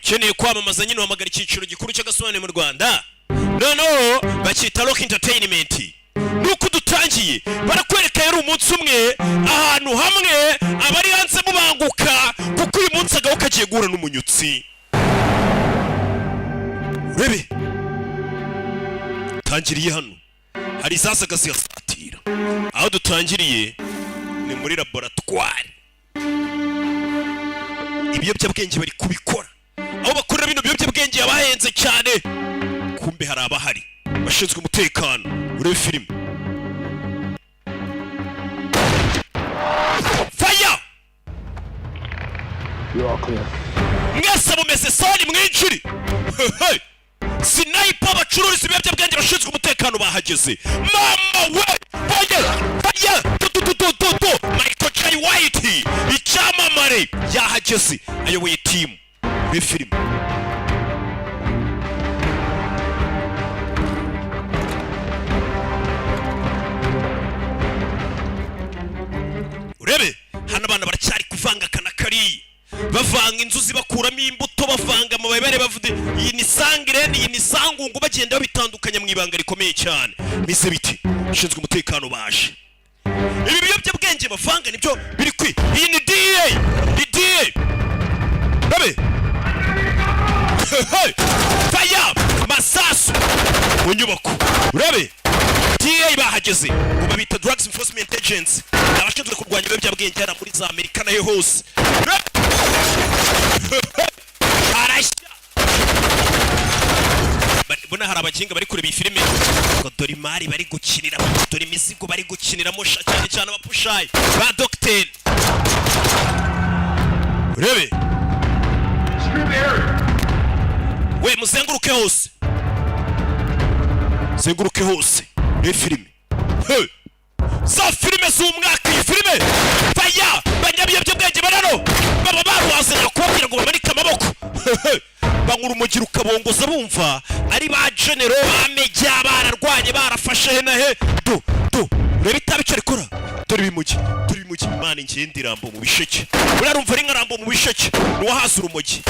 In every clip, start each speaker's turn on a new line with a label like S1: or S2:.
S1: Cheneye kwamamaza nyine wamagara icyiciro gikuru cy'Agasobanuye mu Rwanda. No bakita Rock Entertainment. Nuko dutangiye barakwereka yari umunsi umwe ahantu hamwe abari hanze mubanguka kuko uyu munsi agaho kagiye guhura n'umunyutsi. Urebe tangiriye hano hari zasaga ziyasatira. Aho dutangiriye ni muri laboratoire. Ibiyobyabwenge bari kubikora. Aho bakorera bino biyobyabwenge yabahenze cyane. Kumbe hari abahari bashinzwe umutekano. Urebe filime. Fire!
S2: You are clear.
S1: Mwese mumeze soni mwinjiri. Sniper bacururiza ibiyobyabwenge bashinzwe umutekano bahageze. Mama we! Fire! Michael J. White icyamamare yahageze ayoboye timu. Urebe filime. Urebe hano abana baracyari kuvanga kanakari bavanga inzuzi bakuramo imbuto bavanga amabere bavude iyi ni sangire iyi ni sangungu bagenda babitandukanya mu ibanga rikomeye cyane. Mise biti ushinzwe umutekano baje. Ibi biyobyabwenge bavanga nibyo biri kwi. Iyi ni DAA. Babe fire masasu mu nyubako. Urebe DAA bahageze ngo babita Drugs Enforcement Agents. Abashinzwe kurwanya ibiyobyabwenge hano muri za Amerika nayo hose. Arashya bona hari abakinga bari kureba iyi filime ngo dore imari bari gukinira dore imizigo bari gukiniramo cyane cyane abapushayi ba Docteur. Urebe we muzenguruke hose zenguruke hose. Iyi filime za filime z'umwaka iyi filime faya banyabiyobyabwenge barano baba barwazanya kubabwira ngo bamanike amaboko. Bangura umugiro ukabongoza bumva ari ba genero bamejya bararwanye barafashe he na he. Urebe itabica rikora dore bimugi Imana ingende irambo mu bisheke. Urarumva ari nkarambo mu bisheke nuwahaza urumogi.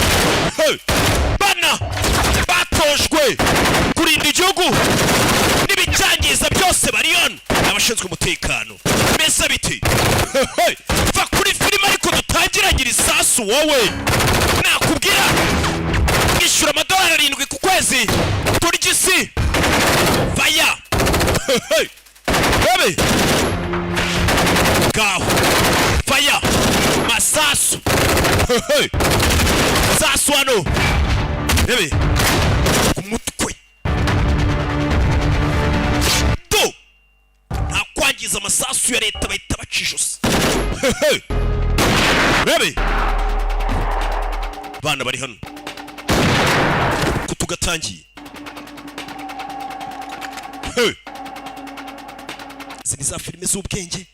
S1: Bana batojwe kurinda igihugu n'ibicyangiza byose bariyona abashinzwe umutekano. Mesa biti va kuri filime ariko dutangira isasu wowe nakubwira ishyura amadolari 7 ku kwezi turigisi faya. Babe gaho faya masasu sasu ano babe kumutwe do ntakwangiza amasasu ya leta bahita bacishose. Babe bana bari hano kutugatangiye. Zini za filime z'ubwenge.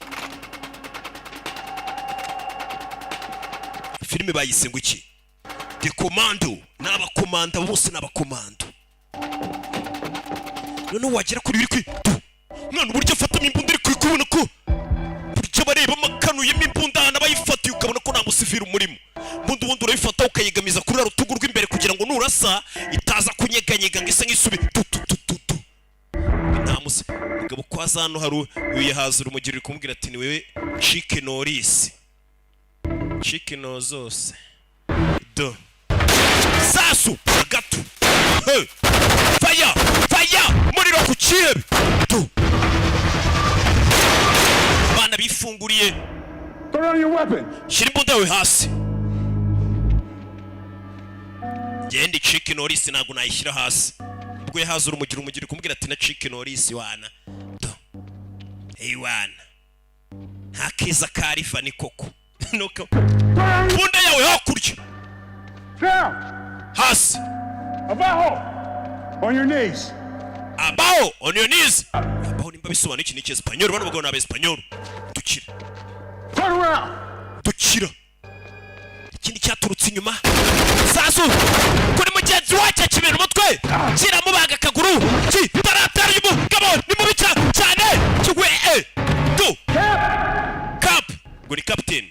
S1: Filime bayise ngo iki? The Commando. N'abakomanda bose n'abakomando. None wagera kuri biri kwi. None uburyo afata imbunda iri kubona ko buryo bareba makanuye imbunda n'abayifatiye ukabona ko nta musivira umurimo. Bundi urayifata ukayigamiza kuri rutugu rw'imbere kugira ngo nurasa itaza kunyeganyega ngise nk'isubi. Namuze mugabo kwaza hano hari uyahazura umugirira kumubwira ati ni wewe Chicken Norris. Chicken zose. Do. Sasu gato. Fire muriro ku kirebe. Do. Bana bifunguriye.
S2: Put on your weapon.
S1: Shira imbunda yawe hasi. Genda Chicken Norris ntago nayishyira hasi. Ubwo yahazura umugirira kumubwira ati na Chicken Norris wana. Do. Hey wana. Hakiza karifa ni koko. Nuko bunda yawe hakurya.
S2: Down.
S1: Hasi.
S2: Abajo. On your knees.
S1: Abajo on your knees. Abajo nimba bisobanura iki n'iki Espanyol bano bagabo n'aba Espanyol. Dukira.
S2: Turn around.
S1: Dukira. Ikindi cyaturutse inyuma. Sasu. Kuri mugenzi wacu kibera umutwe. Kira mubaga akaguru. Taratari umugabo ni mubi cyane. Kigwe. Do. ngo ni captain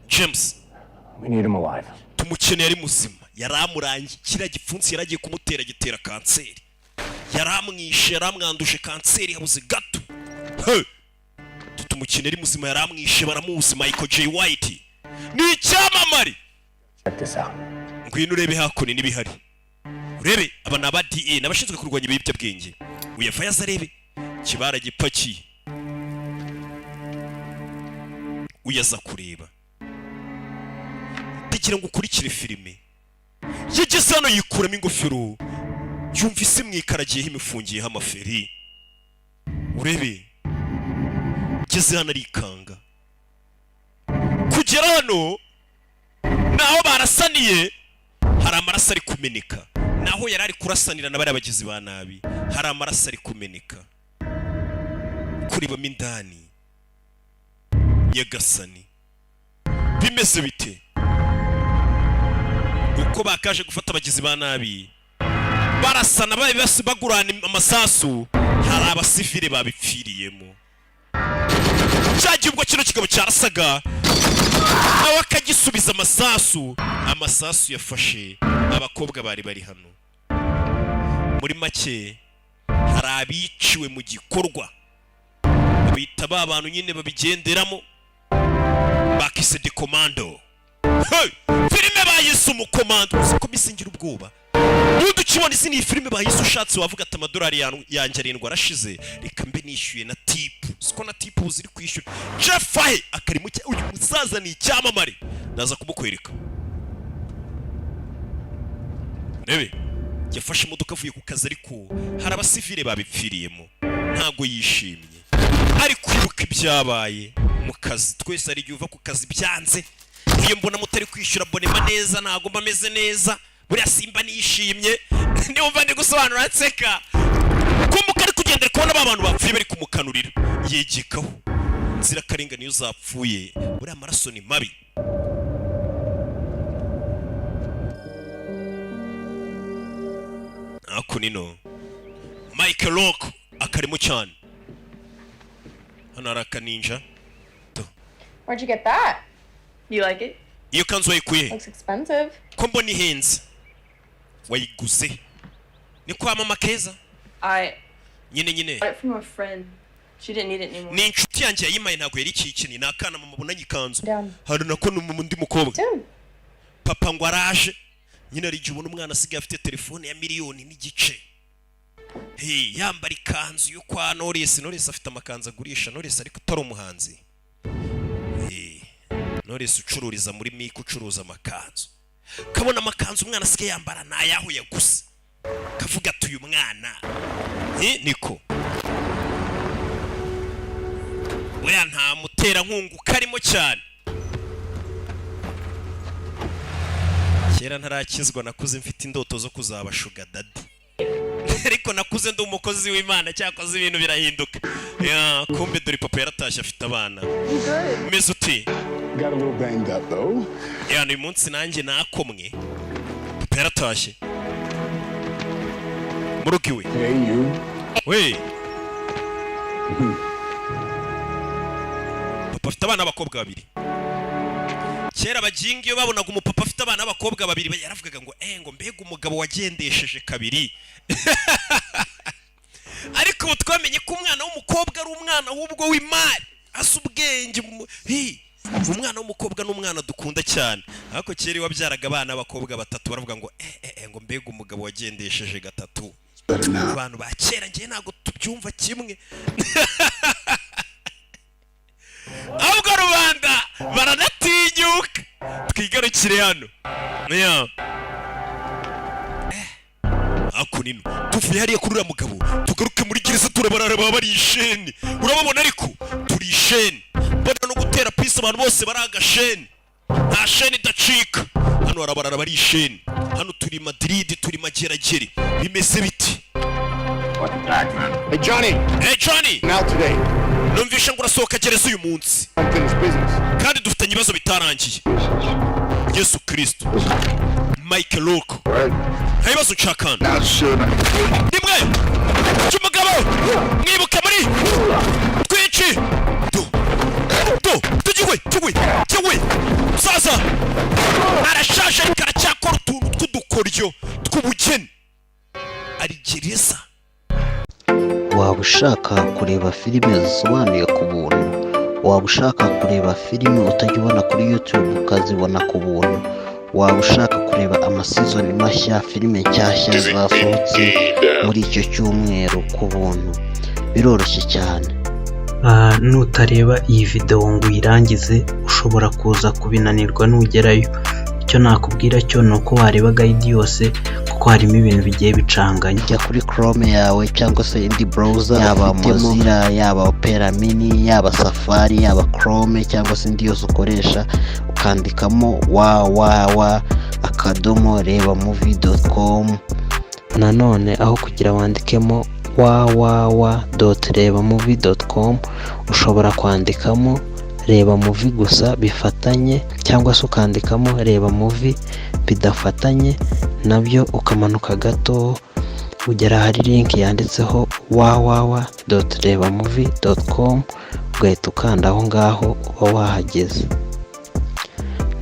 S1: James
S3: We need him alive.
S1: tumukeneye ari muzima yaramurangiye kira gipfunsi yaragiye kumutera gitera kanseri yaramwishe yaramwanduje kanseri yabuze gato tumukeneye ari muzima yaramwishe baramuzi Michael J White ni icyamamare
S3: Check this out.
S1: ngwino urebe hakoni n'ibihari urebe aba na DAA nabashinzwe kurwanya ibiyobyabwenge uyafa yazarebe kibara gipakiye uyaza kureba ndigira ngo ukurikire filime yigeze hano yikuramo ingofero yumvise mwikaragiyeho imifungiyeho amaferi urebe geze hano arikanga kugera hano naho barasaniye hari amaraso ari kumeneka naho yari ari kurasanira na bari abagizi ba nabi hari amaraso ari kumeneka kuribamo indani yagasani bimeze bite uko bakaje gufata abagizi ba nabi barasana bari bagurana amasasu hari abasivile babipfiriyemo cyagiye ubwo kino kigabo cyarasaga nawe akagisubiza amasasu yafashe abakobwa bari hano muri make hari abiciwe mu gikorwa bita ba bantu nyine babigenderamo bakise de commando filime bayise umukomando uzi ko bisingira ubwoba n'undi ukibona izi ni filime bayise ushatse wavuga ati amadolari yanjye 7 arashize reka mbe nishyuye na tipu siko na tipu ziri kwishyura jefahe akarimo uyu musaza ni icyamamare naza kumukwereka rebe yafashe imodoka avuye ku kazi ariko hari abasivile babipfiriyemo ntago yishimye ari kwibuka ibyabaye mu kazi twese ari yuva ku kazi byanze iyo mbona mutari kwishyura abonema neza ntago mbameze neza buriya simba nishimye niwumva ndi gusobanura nseka kumbuka ari kugendera kubona abantu bapfuye bari kumukanurira yegekaho nzira karenga niyo zapfuye buriya amaraso ni mabi ako nino Michael Rock akarimo cyane hano araka ninja.
S4: Where'd you get that? You like it?
S1: Iyo kanzu wayikuye?
S4: Looks expensive.
S1: Ko mbona ihenze. Wayiguze? Ni kwa mama Keza? Nyine.
S4: Got it from a friend. She didn't need it anymore.
S1: Ni inshuti yanjye yayimaye ntago yari ikikini nakana mama bunanye ikanzu. Hano nako n'umundi mukobwa. Papa ngo araje. Nyine ari jubona umwana asigaye afite telefone ya miliyoni n'igice. Yambara ikanzu yo kwa Knowless afite amakanzu agurisha Knowless ariko utari umuhanzi. Knowless ucururiza muri mike ucuruza amakanzu. Kabona amakanzu umwana asigaye yambara nayaho yagusa. Kavuga ati uyu mwana niko. Oya nta mutera nkungu karimo cyane. Kera ntarakizwa nakuze mfite indoto zo kuzaba sugar daddy. Ariko nakuze ndi umukozi w'Imana cyakoze ibintu birahinduka. Kumbe dore papa yaratashye afite abana. Meze uti?
S2: Got a little banged up though.
S1: Uyu munsi nanjye nakomwe. Papa yaratashye. Murugiwe.
S2: Hey you.
S1: We. Papa afite abana b'abakobwa babiri. Kera abagingi iyo babonaga umupapa afite abana b'abakobwa babiri yaravugaga ngo ngo mbega umugabo wagendesheje kabiri. Ariko ubu twamenye ko umwana w'umukobwa ari umwana w'ubwo w'imari asa ubwenge. Umwana w'umukobwa n'umwana dukunda cyane. Ariko kera wabyaraga abana b'abakobwa batatu baravuga ngo ngo mbega umugabo wagendesheje gatatu. Abantu ba kera ngiye ntago tubyumva kimwe. Ahubwo rubanda baranatinyuka. Twigarukire hano. Ako nino tuvuye hariya kuri uriya mugabo tugaruke muri gereza turabarara bari isheni. Urababona ariko turi isheni. Mbona no gutera pisi abantu bose bari agasheni. Nta sheni idacika. Hano barabarara bari isheni. Hano turi Madrid turi mageragere. Bimeze biti.
S2: Hey Johnny.
S1: Now
S2: today.
S1: Numvisha ngo urasohoka gereza uyu munsi. Kandi dufitanye ibibazo bitarangiye. Yesu Kristo. Michael Rock. Ibibazo nshakana. Nimwe. Cyumugabo. Mwibuka muri. Twici. y'ubukene ari gereza.
S5: Waba ushaka kureba filime zisobanuye ku buntu, waba ushaka kureba filime utajya ubona kuri YouTube ukazibona ku buntu, waba ushaka kureba amasizoni mashya, filime nshyashya zasohotse muri icyo cyumweru ku buntu, biroroshye cyane. Nutareba iyi video ngo uyirangize ushobora kuza kubinanirwa nugerayo. Icyo nakubwira cyo ni uko wareba guide yose kuko harimo ibintu bigiye bicanganye. Jya kuri Chrome yawe cyangwa se indi browser, yaba Mozilla, yaba Opera Mini, yaba Safari, yaba Chrome cyangwa se indi yose ukoresha, ukandikamo www.rebamovie.com. nanone aho kugira wandikemo www.rebamovie.com ushobora kwandikamo reba movie gusa bifatanye, cyangwa se ukandikamo reba movie bidafatanye, nabyo ukamanuka gato ugera hari link yanditseho www.rebamovie.com ugahita ukanda aho ngaho uba wahageze.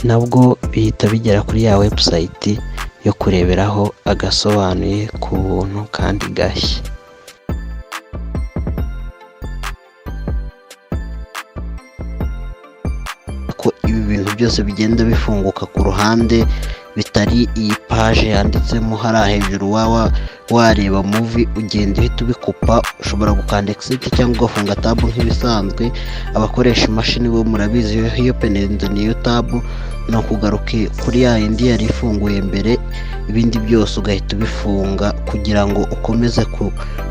S5: Nabwo bihita bigera kuri ya website yo kureberaho agasobanuye ku buntu kandi gashya. Ko ibi bintu byose bigenda bifunguka ku ruhande, bitari iyi page yanditsemo hariya hejuru wareba movie, ugenda uhita ubikupa. Ushobora gukanda exit cyangwa ugafunga tab nk'ibisanzwe. Abakoresha imashini bo murabizi, iyo penenze niyo tab no kugaruka kuri ya yindi yari ifunguye mbere, ibindi byose ugahita ubifunga kugira ngo ukomeze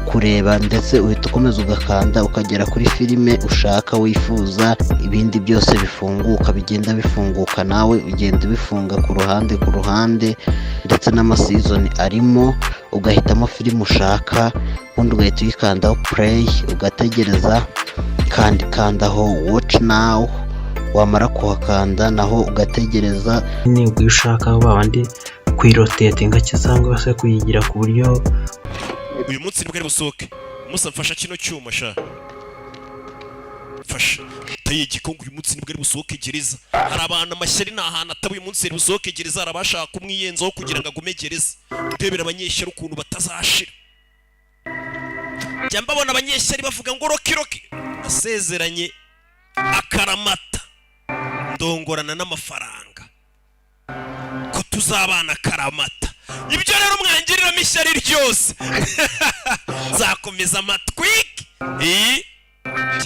S5: kureba, ndetse uhita ukomeza ugakanda ukagera kuri filime ushaka wifuza. Ibindi byose bifunguka, bigenda bifunguka, nawe ugenda ubifunga ku ruhande, ndetse n'amasizoni arimo, ugahitamo filime ushaka, ubundi ugahita uyikandaho play, ugategereza, kandi kandaho watch now. Wamara kuhakanda naho ugategereza. Niba ushaka babandi kuyirotatinga cyangwa se kuyigira ku buryo
S1: uyu munsi nibwo ari busohoke. Musa mfasha kino cyuma sha, fasha taye gikongo. Uyu munsi nibwo ari busohoke gereza. Hari abantu amashyari nta hantu atabu. Uyu munsi ari busohoke gereza, arabashaka kumwiyenzaho kugira ngo agume gereza. Ndebera abanyeshyari ukuntu batazashira. Jya mbabona abanyeshyari bavuga ngo roki asezeranye akaramata, ndongorana n'amafaranga ko tuzabana karamata. Ibyo rero mwangirira mishyari ryose zakomeza amatwiki njye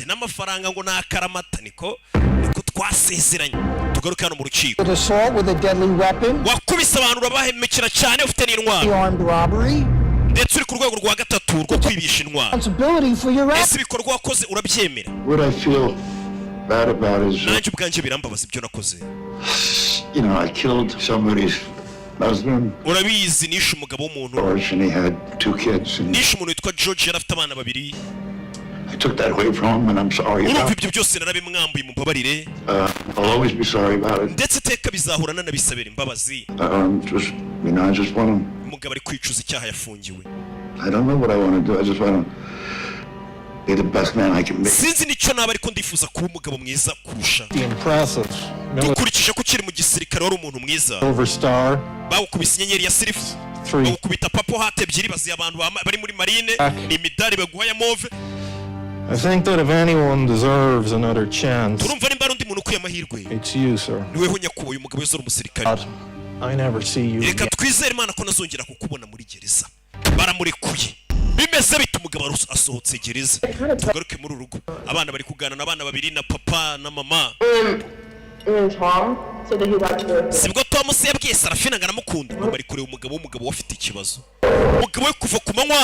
S1: n'amafaranga ngo nakaramata, niko twasezeranye. Tugaruke hano mu rukiko. Wakubise abantu urabahemekera cyane, ufite n'intwaro, ndetse uri ku rwego rwa gatatu rwo kwibisha intwaro. Ese ibikorwa wakoze urabyemera? Nanjye ubwanjye birambabaza ibyo nakoze.
S2: I killed somebody's husband.
S1: Urabizi nishe umugabo w'umuntu.
S2: He had 2 kids.
S1: Nishe umuntu witwa George, yari afite abana babiri.
S2: I took that away from him and I'm sorry.
S1: Urumva ibyo byose narabimwambuye, mumbabarire.
S2: I'll always be sorry about it.
S1: Ndetse teka bizahura nanabisabira imbabazi.
S2: I just want to.
S1: Umugabo ari kwicuza icyaha yafungiwe.
S2: I don't know what I want to do. I just want to be the best man I can be.
S1: Sinzi nicyo naba ariko ndifuza kuba umugabo mwiza kurusha. Dukurikije ko kiri mu gisirikare wari umuntu mwiza. Bawukubise inyenyeri ya silver, bawukubita papo hate ebyiri, baziye abantu bari muri marine, ni imidari baguha ya move.
S6: I think that if anyone deserves another chance,
S1: urumva nimba undi muntu ukwiye amahirwe,
S6: it's you, sir.
S1: Niwe ho nyakubaye uyu mugabo wese umusirikare.
S6: I never see you.
S1: Reka twizere Imana ko nazongera kukubona muri gereza. Baramurekuye. Bimeze bita umugabo asohotse gereza. Tugaruke muri urugo. Abana bari kugana n'abana babiri na papa na mama.
S4: Tom said that he liked her.
S1: Sibwo Tom se yabwiye Sarafina ngo aramukunda. Bari kureba umugabo wafite ikibazo. Umugabo we kuva ku manywa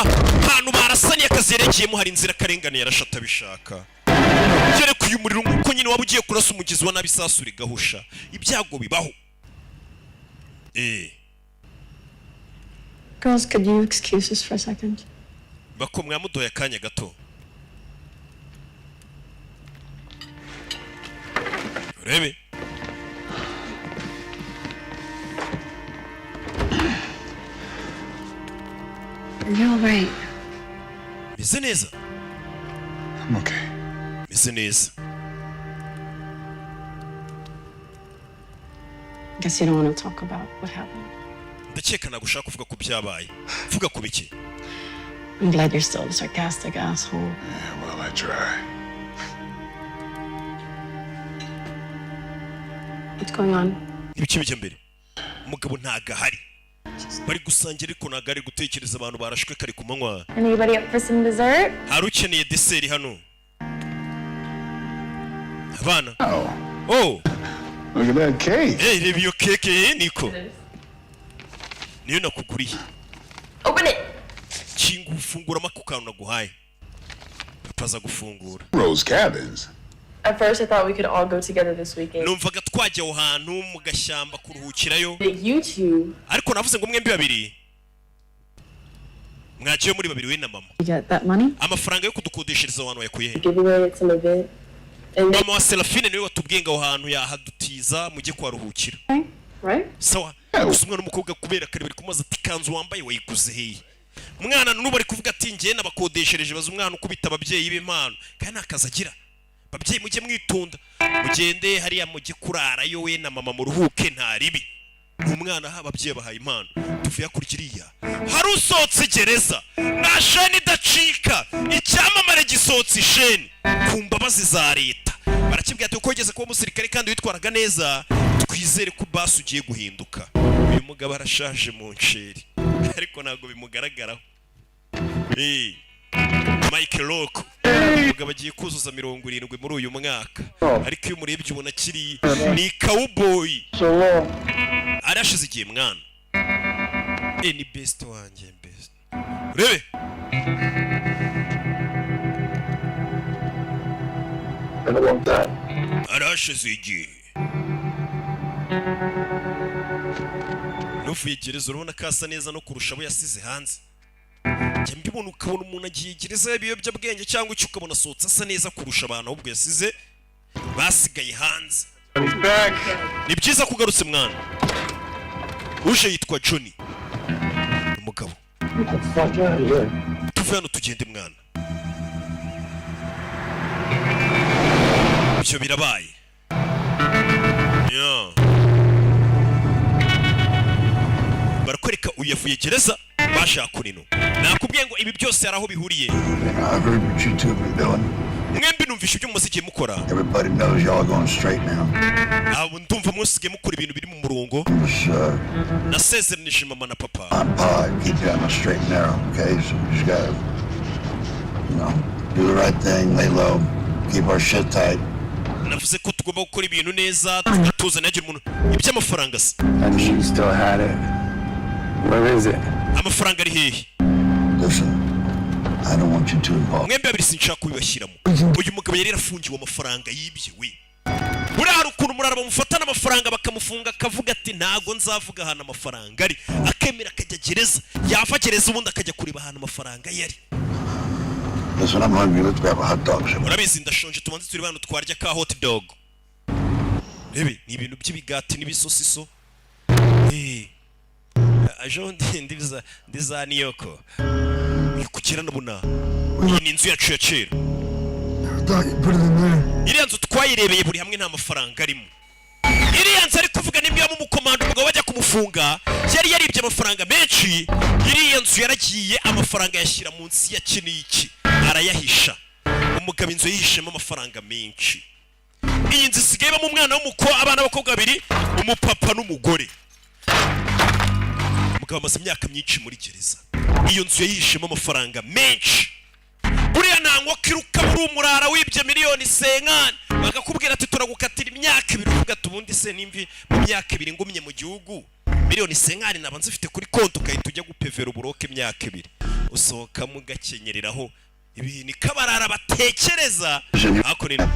S1: hantu barasaniye akazerekeyemo hari inzira karengane yarashata bishaka. Yere kuyu muriro nguko nyine waba ugiye kurasa umugizi wa nabi sasuri gahusha. Ibyago bibaho.
S7: Girls, could you excuse us for a second?
S1: Bako mwamudoye akanya gato. Rebe.
S7: Are you all right?
S1: Meze neza.
S2: I'm okay.
S1: Meze neza.
S7: Guess you don't want to talk about what happened.
S1: ndakeka nagushaka kuvuga ku byabaye. Vuga ku biki?
S7: I'm glad you're still the sarcastic asshole.
S2: Yeah, well, I try.
S7: What's going on?
S1: Ibiki bijya mbere. Umugabo ntaga hari. Bari gusangira ariko ntaga ari gutekereza abantu barashwe kare ku manywa.
S4: Anybody up for some dessert?
S1: Hari ukeneye dessert hano. Abana.
S2: Oh, look at that cake.
S1: Hey, reba iyo keke niko. Niyo nakuguriye.
S4: Open it!
S1: Kinga ufungura makukantu naguhaye. Papa aza gufungura.
S2: Rose cabins.
S4: At first I thought we could all go together this weekend.
S1: Numvaga twajya aho hantu mu gashyamba kuruhukirayo.
S4: You two.
S1: Ariko navuze ngo mwembi babiri. Mwagiye muri babiri we na mama.
S7: You get that money?
S1: Amafaranga yo kudukodeshereza abantu yakuye he?
S4: Give away at some event. And
S1: Mama wa Serafine niwe watubwiye ngo aho hantu yahadutiza mujye kwaruhukira.
S7: Right?
S1: Sawa. Gusa umwana w'umukobwa kubera kare bari kumaza ati kanzu wambaye wayiguze he? Umwana n'ubu bari kuvuga ati ngiye nabakodeshereje baza umwana ukubita ababyeyi b'impano. Kandi nakazagira. Babyeyi mujye mwitunda. Mugende hariya mujye kurarayo we na mama muruhuke nta ribi. Umwana ha ababyeyi bahaye impano. Tuvuye kurigiriya. Hari usotse gereza. Na sheni idacika. Icyamamare gisotse isheni. Ku mbabazi za leta. Barakibwira ati uko ugeze kuba umusirikare kandi witwaraga neza. Twizere ko basi ugiye guhinduka. Uyu mugabo arashaje mu nsheri. Ariko ntabwo bimugaragaraho. Michael Rock umugabo agiye kuzuza 70 muri uyu mwaka. Ariko iyo murebye ubona kiri ni cowboy. Arashize igihe mwana. Ni best wanjye best. Rebe.
S2: Been a long time.
S1: Arashize igihe. Nuvuye gereza urabona kasa neza no kurusha abo yasize hanze. Njye mbibona ukabona umuntu agiye gereza y'ibiyobyabwenge cyangwa icyo ukabona asohotse asa neza kurusha abantu ahubwo yasize basigaye hanze. Ni byiza kugarutse mwana. Uje yitwa Johnny. Umugabo. Tuve hano tugende mwana. Ibyo birabaye. Barakwereka uyavuye gereza bashaka kurino. Nakubwiye ngo ibi byose araho bihuriye.
S2: I've heard what you two have been doing.
S1: Mwembi numvisha ibyo muzigiye mukora.
S2: Everybody knows y'all going straight now.
S1: Abo ndumva musigiye mukora ibintu biri mu murongo. Nasezeranije mama na papa.
S2: I'm Pa, keep you on the straight and narrow, okay? So we just gotta, do the right thing, lay low, keep our shit tight.
S1: Navuze ko tugomba gukora ibintu neza, tuzana yagira umuntu iby'amafaranga se.
S6: And she still had it. Where is it?
S1: Amafaranga ari hehe?
S2: Listen, I don't want you to involve.
S1: Mwembi abiri sinshaka kubibashyiramo. Uyu mugabo yari yarafungiwe amafaranga yibye we. Buriya hari ukuntu murara bamufatana amafaranga bakamufunga akavuga ati ntago nzavuga ahantu amafaranga ari. Akemera akajya gereza. Yava gereza ubundi akajya kureba ahantu amafaranga yari.
S2: Listen, I'm hungry. Let's grab a hot dog.
S1: Urabizi ndashonje tubanze turi bantu twarya ka hot dog. Rebe ni ibintu by'ibigati n'ibisosiso. Ajo ndiza niyoko. Kukira nabona. Iyi ni inzu yacu ya kera. Iriya nzu twayirebeye buri hamwe nta mafaranga arimo. Iriya nzu ari kuvuga nimba mu mukomando umugabo bajya kumufunga yari yaribye amafaranga menshi. Iriya nzu yaragiye amafaranga yashyira munsi ya kiniki arayahisha. Umugabo inzu yihishemo amafaranga menshi. Iyi nzu isigaye mu mwana abana b'abakobwa babiri umupapa n'umugore. Umugabo amaze imyaka myinshi muri gereza. Iyo nzu yihishemo amafaranga menshi. Buriya nangwa kiruka muri umurara wibye miliyoni 50 bagakubwira ati turagukatira imyaka 2 uvuga tubundi se nimvi mu myaka 2 ngumye mu gihugu miliyoni 50 nabanze ufite kuri konti ukahita ujya gupevera uburoke imyaka 2 usohoka mu gakenyereraho ibi ni kabarara batekereza akonera.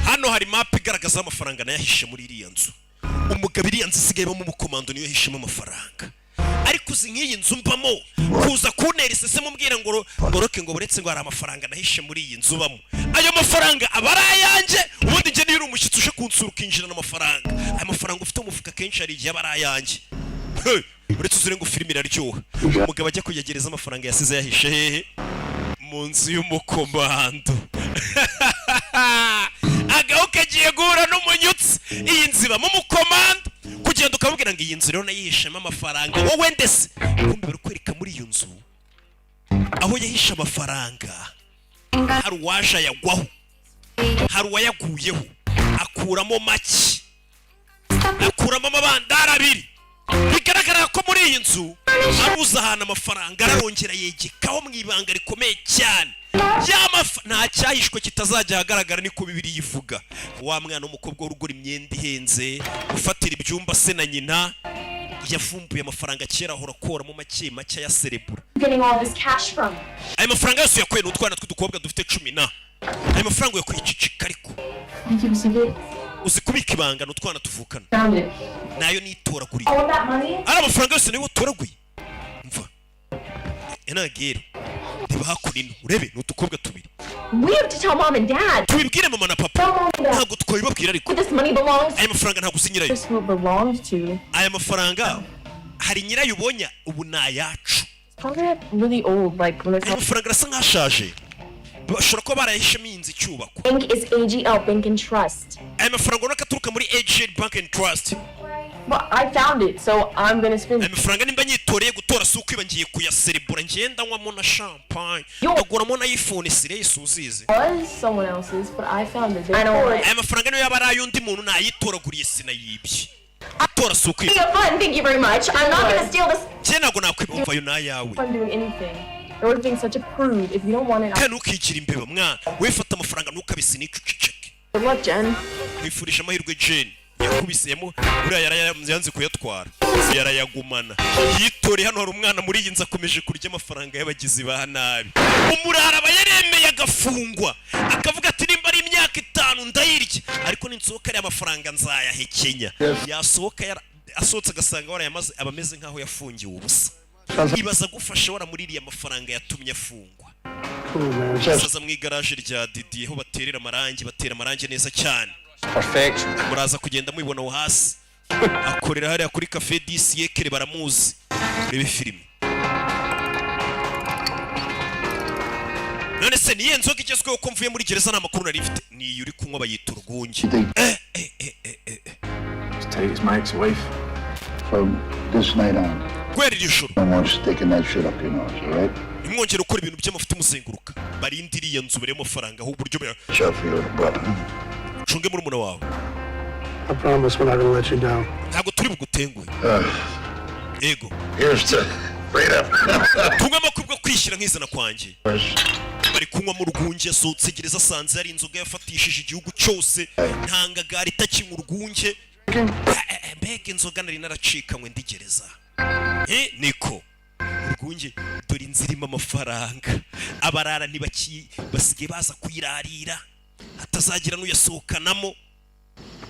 S1: Hano hari map igaragaza amafaranga nayahishe muri iriya nzu. Umugabo iriya nzu isigaye mu mukomando niyo yahishemo amafaranga. Ariko uzi nk'iyi nzu mbamo kuza kuntera isese mubwira ngo ngoroke ngo buretse ngo hari amafaranga nahishe muri iyi nzu bamo. Ayo mafaranga abari ayanjye ubundi nge niyo umushyitsi uje kunsura ukinjira n'amafaranga. Ayo mafaranga ufite umufuka kenshi ari igihe abari ayanjye. Uretse uzure ngo filime iraryoha. Umugabo ajya kuyagereza amafaranga yasize yahishe hehe mu nzu y'umukomando. Agaho kagiye guhura n'umunyutsi. Iyi nzu ibamo umukomando. kugenda ukababwira ngo iyi nzu rero nayihishemo amafaranga wowe ndetse kumbe bari kwereka muri iyo nzu aho yahishe amafaranga hari uwaje ayagwaho hari uwayaguyeho akuramo make akuramo amabandari abiri bigaragara ko muri iyi nzu aruza ahantu amafaranga ararongera yegekaho mu ibanga rikomeye cyane nta cyahishwe kitazajya ahagaragara niko bibiri yivuga wa mwana w'umukobwa w'urugura imyenda ihenze ufatira ibyumba se na nyina yavumbuye amafaranga kera ahora akoramo make make ya serebura ayo mafaranga yose yakuye n'utwana tw'udukobwa dufite 10 ayo mafaranga yakuye icicika ariko uzi kubika ibanga n'utwana tuvukana nayo nitoraguriye ari amafaranga yose niyo utoraguye mva enagere reba hakuno urebe n'utukobwa tubiri
S4: We have to tell mom and dad.
S1: tubibwire mama na papa ntabwo twabibabwira ariko
S4: This money belongs.
S1: aya mafaranga ntabwo uzi nyirayo
S7: This will belong to.
S1: aya mafaranga hari nyirayo ubonye ubu ni ayacu
S7: Probably really old, like when it's
S1: aya mafaranga arasa nk'ashaje bashobora kuba barayahishemo iyi nzu icyubakwa
S4: Bank is AGL Bank and Trust.
S1: aya mafaranga ubona ko aturuka muri AGL Bank and Trust
S7: Well, I found it, so I'm gonna spend
S1: aya
S7: it.
S1: mafaranga nimba nyitoreye gutora si ukwiba ngiye kuyaserebura ngenda nywamo na champagne ndaguramo na iPhone sire isuzize
S7: Was someone else's, but I found it.
S4: I know.
S1: aya mafaranga niyo yaba ari ay'undi muntu nayitoraguriye sinayibye gutora si ukwiba
S4: Have fun. Thank you very much. I'm not gonna steal this.
S1: njye ntabwo nakwibumva ayo n'ayawe
S7: I'm doing anything. You're always being such a prude. If you don't want it,
S1: kandi ntukigire imbeba mwana wefata amafaranga ntukabise n'iceceke
S7: good luck, Jen.
S1: nkwifurije amahirwe Jane yakubisemo uriya yanze kuyatwara yarayagumana yitoreye hano hari umwana muri iyi nzu akomeje kurya amafaranga y'abagizi ba nabi umurara aba yaremeye agafungwa akavuga ati nimba ari imyaka 5 ndayirya ariko ninsohoka ari amafaranga nzayahekenya yasohoka asohotse agasanga warayamaze abameze nkaho yafungiwe ubusa ibaza gufasha waramuririye amafaranga yatumye afungwa saza mu igaraje rya Didi aho baterera amarangi batera amarangi neza cyane
S3: Perfect.
S1: muraza kugenda mubibona aho hasi akorera hariya kuri cafe d'Isiècle baramuzi urebe filime none se niye nzoga igezweho ko mvuye muri gereza n'amakuru nari mfite niyo uri kunywa bayita urwunge
S6: Take his mate's wife.
S2: From this night on,
S1: gwera iri joro
S2: no more sticking that shit up your nose, all right?
S1: nimwongere gukora ibintu by'amafuti muzenguruka barindiriye iyo nzu barimo amafaranga aho uburyo
S2: Show for your brother.
S1: cunge muri umuna wawe
S6: I promise we're not gonna let you down.
S1: ntabwo turi bugutenguhe ego
S2: Here's to freedom.
S1: tumwe amakuru bwo kwishyira nk'izana kwanjye bari kunywa mu rwunge asohotse gereza asanze hari inzoga yafatishije igihugu cyose ntangagara itakinywa urwunge mbega inzoga nari naracikanywe ndi gereza niko urwunge dore inzira irimo amafaranga abarara basigaye baza kuyirarira hatazagira n'uyasohokanamo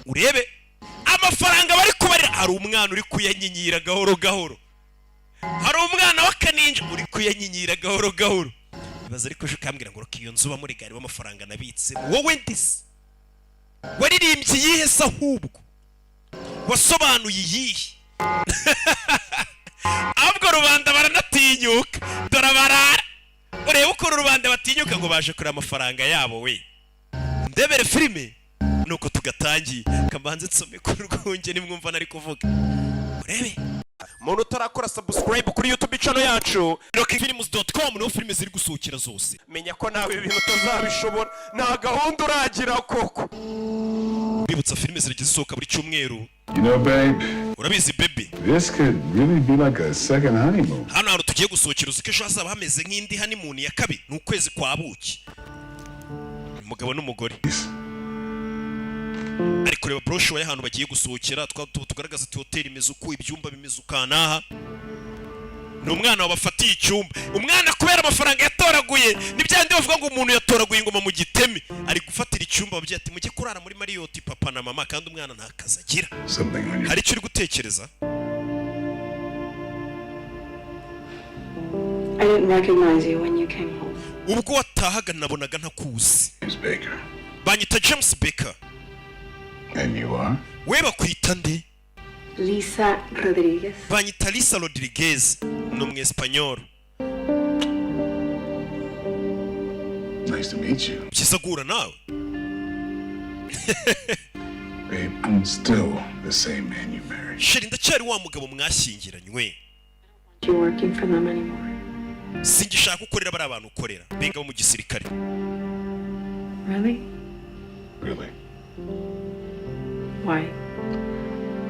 S1: urebe amafaranga bari kubarira hari umwana uri kuyanyinyira gahoro gahoro hari umwana w'akaninja uri kuyanyinyira gahoro gahoro ibaza ariko je kambwira ngo iyo nzu ba muri gari w'amafaranga nabitse wowe ndise waririmbye yihe se ahubwo wasobanuye iyihe ahubwo rubanda baranatinyuka dore barara urebe uko rubanda batinyuka ngo baje kureba amafaranga yabo we ndebere filime nuko tugatangiye kamanze nsome ku rwunge nimwumva nari kuvuga urebe muntu utarakora subscribe kuri YouTube channel yacu rockfilms.com no filime ziri gusohokera zose menya ko nawe ibintu utazabishobora nta gahunda uragira koko bibutsa filime ziri zisohoka buri cyumweru.
S2: You know, babe,
S1: urabizi baby
S2: this could really be like a second honeymoon.
S1: hano hantu tugiye gusohokera uziko ejo hazaba hameze nk'indi honeymoon ya kabiri ni ukwezi kwa buki umugabo n'umugore ari kureba brochure y'ahantu bagiye gusohokera tugaragaza ati hotel imeze uko ibyumba bimeze ukanaha ni umwana wabafatiye icyumba umwana kubera amafaranga yatoraguye nibyandi bavuga ngo umuntu yatoraguye ingoma mu giteme ari gufatira icyumba bagiye ati mujye kurara muri Marriott papa na mama kandi umwana nta kazi agira hari icyo uri gutekereza.
S7: I didn't recognize you when you came home.
S1: ubwo watahaga nabonaga ntakuzi
S2: James Baker.
S1: banyita James Baker.
S2: And you are?
S1: we bakwita nde?
S7: Lisa Rodriguez.
S1: banyita Lisa Rodriguez ni umwespanyol.
S2: Nice to meet you.
S1: byiza guhura nawe.
S2: Babe, I'm still the same man you married.
S1: sheri ndacyari wa mugabo mwashyingiranywe
S8: You working for them anymore?
S1: singishaka gukorera bari abantu ukorera mbega bo mu gisirikare.
S8: Really?
S2: Really?
S8: Why?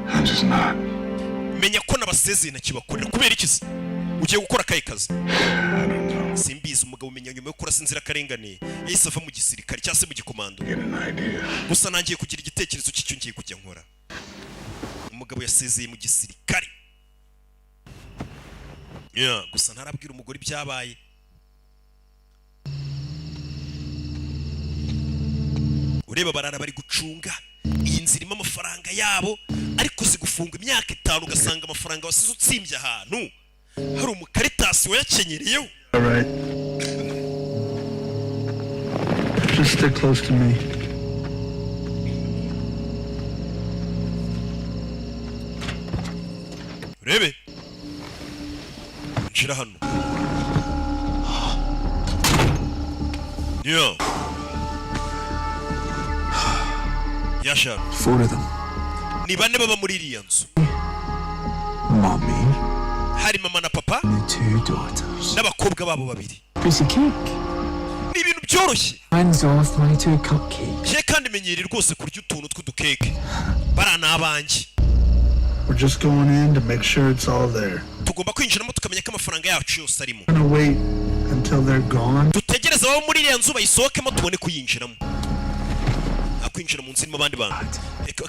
S2: I'm just not.
S1: menya ko nabasezeye ntakibakorera kubera iki se ugiye gukora akahe kazi?
S2: I don't know.
S1: simbizi umugabo umenya nyuma yo gukora sinzira karengane yahise ava mu gisirikare cyangwa se mu gikomando.
S2: Get an idea.
S1: gusa nangiye kugira igitekerezo cy'icyo ngiye kujya nkora. umugabo yasezeye mu gisirikare gusa ntarabwira umugore ibyabaye. ureba barara bari gucunga iyi nzira irimo amafaranga yabo ariko zigufunga imyaka 5 ugasanga amafaranga wasize utsimbye ahantu hari umukaritasi wayakenyereyeho.
S2: All right. Just stay close to me.
S1: urebe nshira hano yasha
S6: 4 of them.
S1: ni bane baba muri iriya nzu.
S6: Mommy
S1: hari mama na papa
S6: and 2 daughters.
S1: n'abakobwa babo babiri.
S6: Piece of cake.
S1: ni ibintu byoroshye.
S6: Hands off my 2 cupcakes.
S1: je kandi menyeri rwose kurya utuntu tw'udukeke barana abanjye.
S2: We're just going in to make sure it's all there.
S1: tugomba kwinjiramo tukamenya ko amafaranga yacu yose arimo.
S2: I'm gonna wait until they're gone.
S1: dutegereza abo muri iriya nzu bayisohokemo tubone kuyinjiramo. akwinjira mu nzu irimo abandi bantu.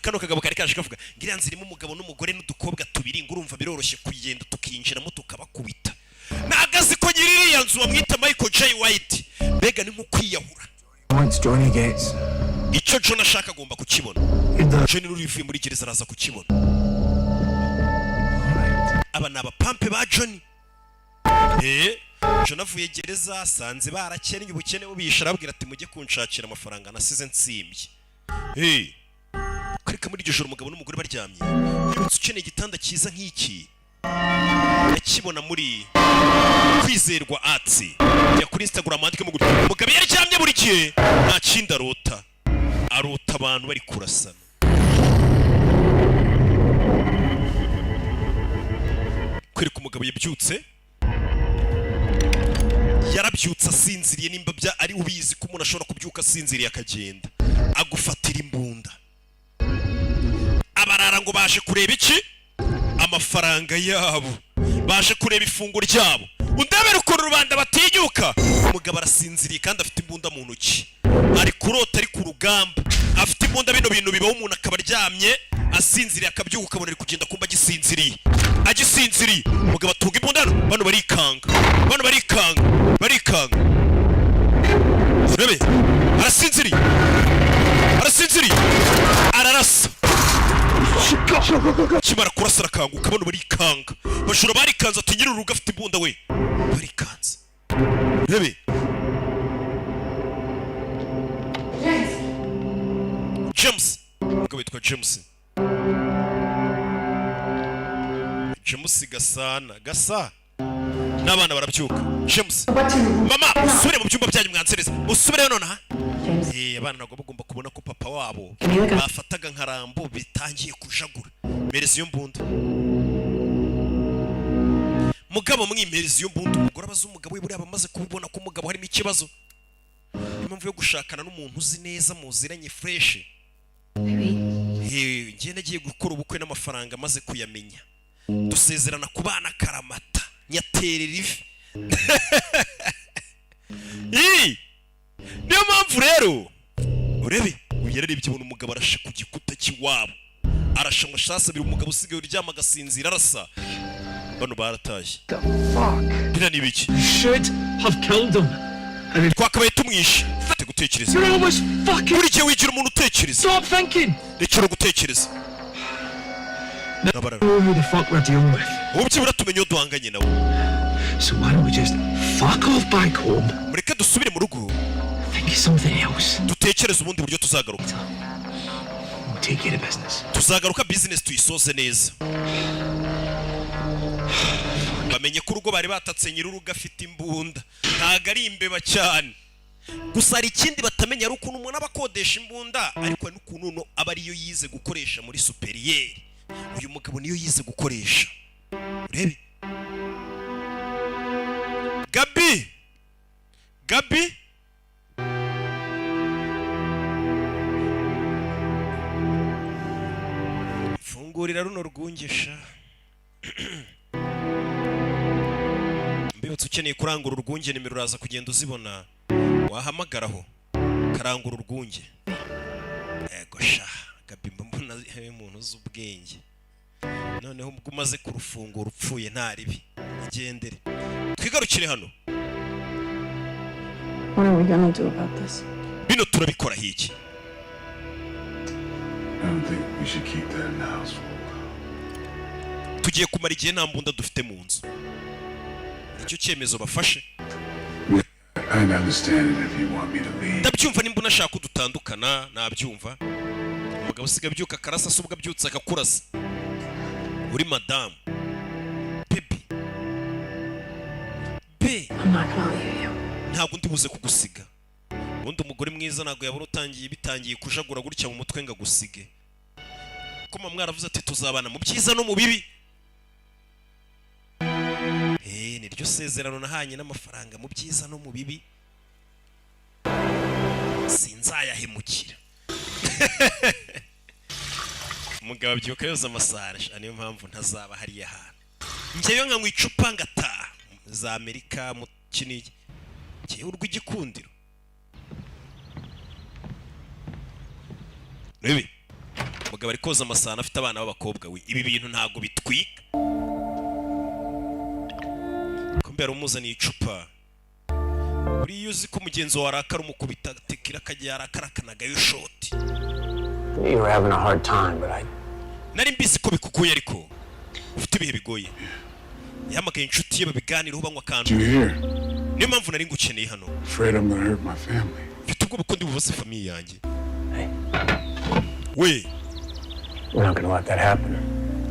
S1: kano kagabo kari kaje kavuga ngiriya nzu irimo umugabo n'umugore n'udukobwa tubiri ngo urumva biroroshye kugenda tukinjiramo tukabakubita. nagazi ko nyiri iriya nzu bamwita Michael J. White. mbega ni nko kwiyahura.
S6: Once Johnny gets.
S1: icyo John ashaka agomba kukibona. John n'urivuye muri gereza araza kukibona. aba ni abapampe ba John. John avuye gereza asanze barakennye ubukene bubisha arabwira ati mujye kunshakira amafaranga nasize nsimbye. Kureka muri iryo joro umugabo n'umugore baryamye yibutse ukeneye igitanda cyiza nk'iki yakibona muri kwizerwa atsi ya kuri Instagram andike mu gutya umugabo yaryamye buri gihe nta kindi arota abantu bari kurasana. kwereka umugabo yabyutse yarabyutse asinziriye nimba bya ari ubizi ko umuntu ashobora kubyuka asinziriye akagenda agufatira imbunda. abarara ngo baje kureba iki amafaranga yabo baje kureba ifunguro ryabo. undabera ukuntu rubanda batinyuka. umugabo arasinziriye kandi afite imbunda mu ntoki ari kurota ari ku rugamba afite imbunda. bino bintu bibaho umuntu akaba aryamye asinziriye akabyuka ukabona ari kugenda kumba agisinziriye. umugabo atunga imbunda bano barikanga urebe arasinziriye ararasa kimara kurasa arakanguka bano barikanga bajura barikanze ati nyiri urugo afite imbunda we barikanze urebe James umugabo witwa James gasa n'abana barabyuka. James mama usubire mu byumba byanyu mwansereza usubire nonaha. abana nagomba bagomba kubona ko papa wabo bafataga nkarambo bitangiye kujagura. mereza iyo mbunda mugabo mwimpereza iyo mbunda. umugore abaza umugabo we buriya bamaze kubibona ko umugabo harimo ikibazo. impamvu yo gushakana n'umuntu uzi neza muziranye fresh. ngiye nagiye gukora ubukwe n'amafaranga maze kuyamenya dusezerana kubana karamata nyaterera ivi. niyo mpamvu rero urebe uyarebye ubona umugabo arashe ku gikuta cy'iwabo arasha amashasi abiri. umugabo usigaye uryama agasinzira arasa. bano baratashye. bina ni biki twakabaye tumwishe. ufite gutekereza buri gihe wigira umuntu utekereza. rekera gutekereza. ubu byibura tumenye uwo duhanganye nawe. mureke dusubire mu rugo dutekereze ubundi buryo tuzagaruka. tuzagaruka business tuyisoze neza. bamenye ko urugo bari batatse nyiri urugo afite imbunda ntago ari imbeba cyane. gusa hari ikindi batamenya ari ukuntu umuntu aba akodesha imbunda ariko n'ukuntu aba ariyo yize gukoresha muri superiere uyu mugabo niyo yize gukoresha urebe Gabi fungurira runo rwungesha mbibutse ukeneye kurangura urwunge nimero uraza kugenda uzibona wahamagaraho karangura urwunge yego sha Gabi mbona umuntu z'ubwenge noneho ubwo umaze kurufungura upfuye nta ribi igendere twigarukire hano.
S7: What are we gonna do about this?
S1: Bino turabikora hiki.
S2: I don't think we should keep that in the house for a while.
S1: Tugiye kumara igihe nta mbunda dufite mu nzu. Icyo cyemezo bafashe.
S2: I understand it if you want me to leave.
S1: Ndabyumva nimba unashaka kudutandukana nabyumva. Umugabo usiga byuka karasa subwa byutse akakurasa. Uri madam. Baby.
S7: I'm not gonna leave you.
S1: Ntabwo ndi buze kugusiga. Ubundi umugore mwiza ntabwo yabura bitangiye kujagura gutya mu mutwe ngo agusige. Kuma mwaravuze ati tuzabana mu byiza no mu bibi. Niryo sezerano nahanye n'amafaranga mu byiza no mu bibi. Sinzayahemukira. Umugabo byuka yoza amasarasha niyo mpamvu ntazaba hariya hano. Njyewe nka mwicupa ngataha za Amerika mu kinigi. Cyewe urw'igikundiro. Rebe. Umugabo ari koza amasana afite abana b'abakobwa we. Ibi bintu ntago bitwika. Kumbera umuzaniye icupa. Uri yuzi ko mugenzo warakara umukubita tekira kajya yarakara kanagayo shoti.
S3: You were having a hard time, but
S1: Nari mbisi ko bikukuye ariko ufite ibihe bigoye. Yamagaye inshuti ye babiganira banywa kantu.
S2: You here?
S1: Niyo mpamvu nari ngukeneye hano.
S2: Afraid I'm gonna hurt my family.
S1: Mfite ubwo buko ndi buvuze famille yanjye. We.
S3: we're not going to let that happen.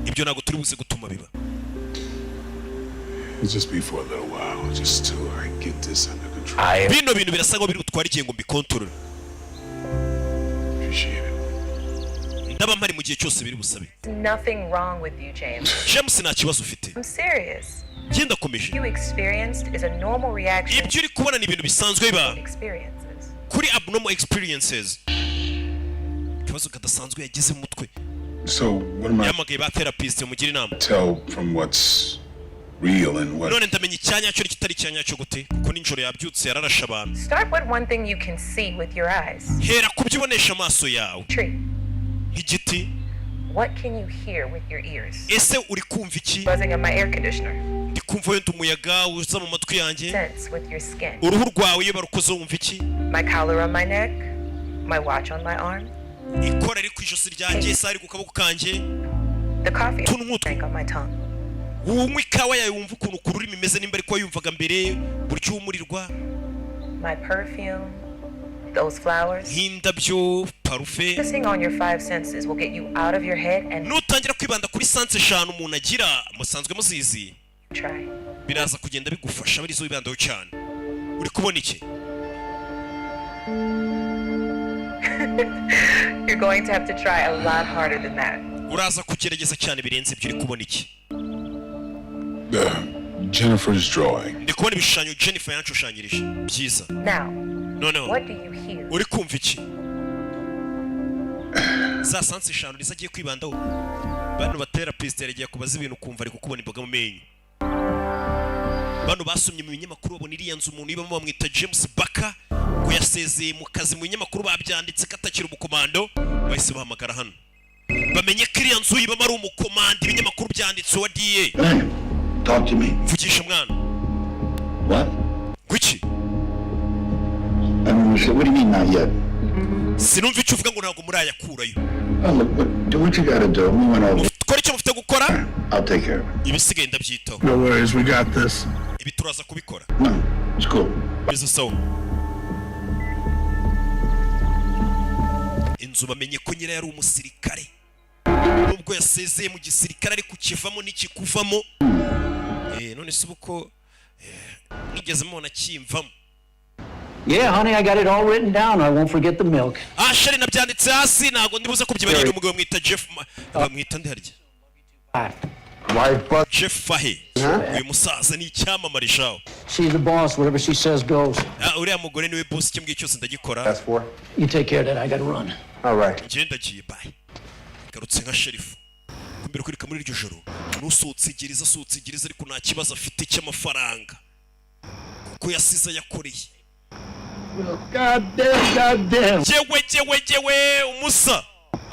S1: Ibyo nago turi buze gutuma biba.
S2: It'll just be for a little while, just till I get this under control.
S1: Bino bintu birasa ngo biri utwara igihe ngo mbikontorore.
S2: Appreciate it.
S1: Ndaba mpari mu gihe cyose biri busabe.
S4: Nothing wrong with you, James.
S1: James nta kibazo ufite.
S4: I'm serious.
S1: Genda komeje.
S4: You experienced is a normal reaction.
S1: Ibyo uri kubona ni ibintu bisanzwe biba.
S4: Experiences.
S1: Kuri abnormal experiences. Kibazo kadasanzwe yagize mu mutwe.
S2: So what am I
S1: Yamagaye ba therapist mugira inama.
S2: tell from what's real and what?
S1: None ndamenya icyanya cyo kitari icyanya cyo gute kuko ninjoro yabyutse yararasha abantu.
S4: Start with one thing you can see with your eyes.
S1: Hera kubyibonesha amaso yawe.
S4: Tree.
S1: Igiti.
S4: What can you hear with your ears?
S1: Ese uri kumva iki?
S4: Buzzing of my air conditioner.
S1: Ndi kumva wenda umuyaga uza mu matwi yanjye.
S4: Sense with your skin.
S1: Uruhu rwawe iyo barukoze wumva iki?
S4: My collar on my neck. My watch on my arm.
S1: Ikora ari ku ijosi ryanjye sari ku kaboko kanjye.
S4: The coffee
S1: Tunumutwe.
S4: drink on my tongue.
S1: Unywa ikawa yawe wumva ukuntu ku rurimi imeze nimba ariko yumvaga mbere buryo umurirwa.
S4: My perfume. Those flowers.
S1: Nk'indabyo, parufe.
S4: Focusing on your 5 senses will get you out of your head and
S1: Nutangira kwibanda kuri sanse eshanu umuntu agira musanzwe muzizi.
S4: try.
S1: Biraza kugenda bigufasha barizo wibandaho cyane. Uri kubona iki?
S4: You're going to have to try a lot harder than that.
S1: Uraza kugerageza cyane birenze ibyo uri kubona iki?
S2: Jennifer's drawing.
S1: Ndi kubona ibishushanyo Jennifer yanshushanyirije. Byiza.
S4: Now,
S1: Noneho.
S4: what do you hear?
S1: Uri kumva iki? Za sanse eshanu rizagiye kwibandaho. Bano ba therapist yaragiye kubaza ibintu kumva ari kukubona imboga mu menyo. Bano basomye mu binyamakuru babona iriya nzu umuntu ibamo bamwita James Baka ngo yasezeye mu kazi mu binyamakuru babyanditse katakira umukomando bahise bahamagara hano. Bamenye ko iriya nzu ibamo ari umukomando ibinyamakuru byanditse wa DAA.
S2: Daniel, talk to me.
S1: Vugisha mwana.
S2: What?
S1: Kuki?
S2: I mean, what do you mean not yet?
S1: Sinumva icyo uvuga ngo ntabwo murayakurayo.
S2: Oh, look, do what you gotta do. We went over.
S1: Kora icyo mufite gukora.
S2: I'll take care of it.
S1: Ibisigaye ndabyitaho.
S2: No worries, we got this.
S1: Ibi turaza kubikora.
S2: No, it's cool.
S1: Bizo sawa. Inzu bamenye ko nyira yari umusirikare. Nubwo yasezeye mu gisirikare ari kukivamo n'ikikuvamo. None se ubuko nigeze mubona kimvamo.
S9: Yeah, honey, I got it all written down. I won't forget the milk.
S1: Sheri nabyanditse hasi ntago ndibuze kubyibagirira umugabo mwita Jeff bamwita ndi harya. Chef Fahe uyu musaza ni icyamamare shaho.
S9: She's the boss. Whatever she says goes.
S1: Uriya mugore niwe boss, icyo ngicyo cyose ndagikora.
S9: You take care of that. I gotta run.
S2: All right.
S1: Ngenda giye bye. Garutse nka sheriff. Kumbere kurika muri iryo joro. Nusutse gereza ariko nta kibazo afite cy'amafaranga. Kuko yasize yakoreye.
S2: God damn.
S1: Jewe umusa.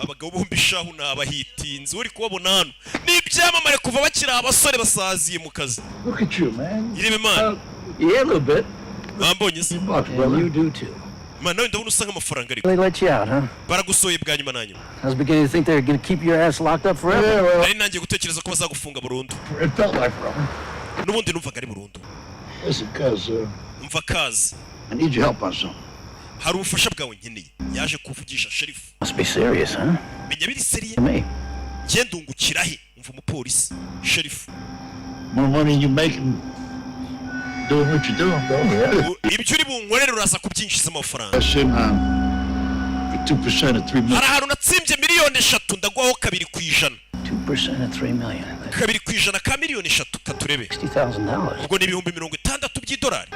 S1: Abagabo bombi shahu nabahitinze uri kubabona hano. Ni ibyamamare kuva bakiri abasore basaziye mu kazi.
S2: Look at you, man.
S1: Irebe man.
S9: Yeah, a little bit.
S1: Bambonye se.
S9: Well, you do too.
S1: Man, nawe ndabona usanga amafaranga ariko.
S9: They let you out, huh?
S1: Baragusoye bwa nyuma nanyu.
S9: I was beginning to think they were going to keep your ass locked up forever.
S2: Yeah, well,
S1: Nari nangiye gutekereza ko bazagufunga burundu.
S2: it felt like from.
S1: Nubundi numvaga ari burundu.
S2: Listen, cuz,
S1: Umva kazi.
S2: I need your help on something.
S1: Hari ubufasha bwawe nkeneye. Yaje kuvugisha sheriff.
S9: Must be serious, huh?
S1: Menya biri seriye.
S9: Me.
S1: Ngende ungukira he? Umva umupolisi. Sheriff.
S2: More money you making doing what you're doing, bro. Yeah.
S1: Ibyo uri bunkorere uraza kubyinjiza amafaranga.
S2: That shit, man. For 2% of 3 million.
S1: Hari ahantu natsimbye miliyoni 3 ndagwaho 2%.
S9: 2% of 3 million.
S1: 2% ka miliyoni 3 katurebe.
S9: $60,000.
S1: Ubwo ni ibihumbi 60 by'idolari.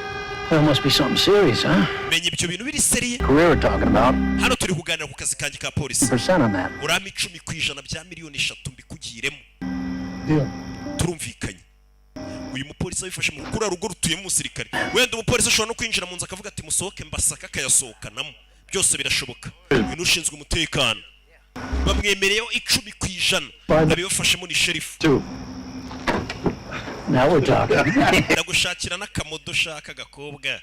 S9: Well, must be something serious, huh?
S1: Menya ibyo bintu biri seriye.
S9: Career we're talking about.
S1: Hano turi kuganira ku kazi kanjye ka polisi.
S9: 2% on that.
S1: Urami 10% bya miliyoni 3 mbikugiremo.
S2: Yeah.
S1: Turumvikanye. Uyu mupolisi abifashe mu kura rugo rutuyemo umusirikare. Wenda umupolisi ashobora no kwinjira mu nzu akavuga ati musohoke mbasaka akayasohokanamo. Byose birashoboka. Uyu ushinzwe umutekano. Bamwemereyeho 10%. Nabifashemo ni sheriff.
S9: Now we're talking.
S1: Ndagushakira n'akamodo shaka gakobwa.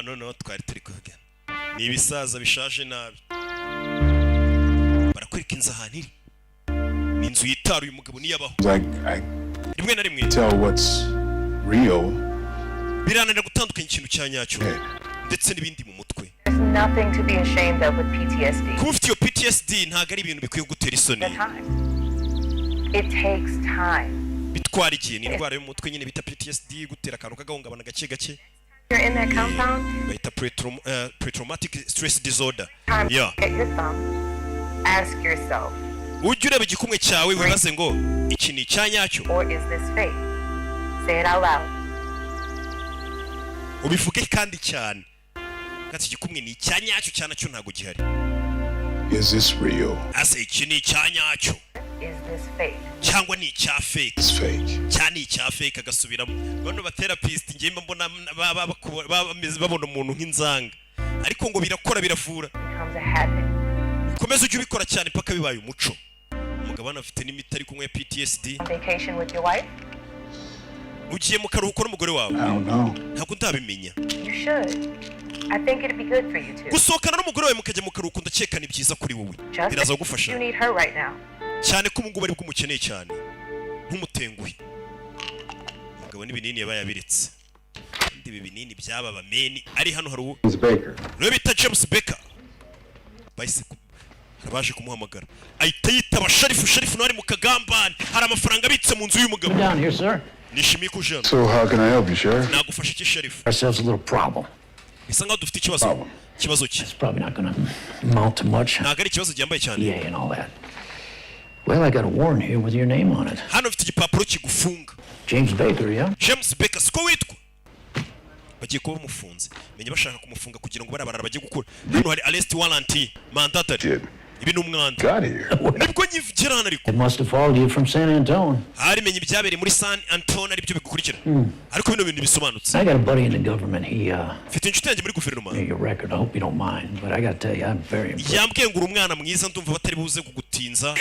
S1: No twari turi kuvugana. Ni ibisaza bishaje nabi. Barakwereka inzu ahantu iri. Ni inzu yitaruye umugabo niyabaho. Rimwe na rimwe
S6: Tell what's real.
S1: birananira gutandukanya ikintu cya nyacyo ndetse n'ibindi mu mutwe.
S4: There's nothing to be ashamed of with PTSD.
S1: Kuba ufite iyo PTSD ntabwo ari ibintu bikwiye gutera isoni.
S4: It takes time.
S1: Bitwara igihe, ni indwara yo mu mutwe nyine bita PTSD, gutera akantu kagahungabana gake gake.
S4: You're in that compound.
S1: Bayita pre-traumatic stress disorder.
S4: Yeah. Get your thumb. Ask yourself.
S1: Ujye ureba igikumwe cyawe wibaze ngo iki ni icyanyacyo.
S4: Or is this fake? Say it out loud.
S1: Ubivuge kandi cyane. Kandi igikumwe ni icyanyacyo cyane cyo ntago gihari.
S6: Is this real?
S1: Ase iki ni icyanyacyo.
S4: Is this fake?
S1: Cyangwa ni icya fake.
S6: It's fake.
S1: Cyane icya fake agasubiramo. Bano ba therapist ngiye mbona babona umuntu nk'inzanga. Ariko ngo birakora biravura.
S4: Becomes a habit.
S1: Komeza ujye ubikora cyane paka bibaye umuco. Umugabane afite n'imiti ari kumwe ya PTSD.
S4: Vacation with your wife?
S1: Ugiye mu karuhuko n'umugore wawe.
S2: I don't know.
S1: Ntabwo ndabimenya.
S4: You should. I think it'd be good for you too.
S1: Gusohokana n'umugore wawe mukajya mu karuhuko ndakeka ni byiza kuri wowe. Biraza
S4: You
S1: kugufasha.
S4: need her right now.
S1: Cyane ko umugabo ari bwumukeneye cyane. Ntumutenguhe. Umugabo n'ibinini yabaye abiretse. Ibi binini byaba bameni ari hano hari uwo. Rero bita James Baker. Bahise baje kumuhamagara. Ahita yitaba sheriff no ari mu kagambane. Hari amafaranga abitse mu nzu y'umugabo.
S9: Down here, sir.
S1: Nishimiye kujana.
S2: So how can I help you, Sheriff?
S1: Nagufasha iki sheriff?
S9: Ourselves a little problem.
S1: Bisa nkaho dufite ikibazo. Ikibazo ki?
S9: It's probably not going to amount to much.
S1: Ntabwo ari ikibazo gyambaye cyane.
S9: Yeah, and all that. Well, I got a warrant here with your name on it.
S1: Hano mfite igipapuro kigufunga.
S9: James Baker, yeah?
S1: James Baker, siko witwa? Bagiye kuba mufunze. Menye bashaka kumufunga kugira ngo barabarara bagiye gukura. Hano hari arrest warrant mandatory. Ibi numwanda. Nibwo nyivugera hano ariko.
S9: It must have followed you from San Antonio.
S1: Hari menye ibyabereye muri San Antonio ari byo bigukurikira. Ariko bino bintu bisobanutse.
S9: I got a buddy in the government. He
S1: Mfite inshuti yanjye muri guverinoma.
S9: your record. I hope you don't mind, but I got to tell you, I'm very impressed.
S1: Yambwiye ngo umwana mwiza ndumva batari buze kugutinza.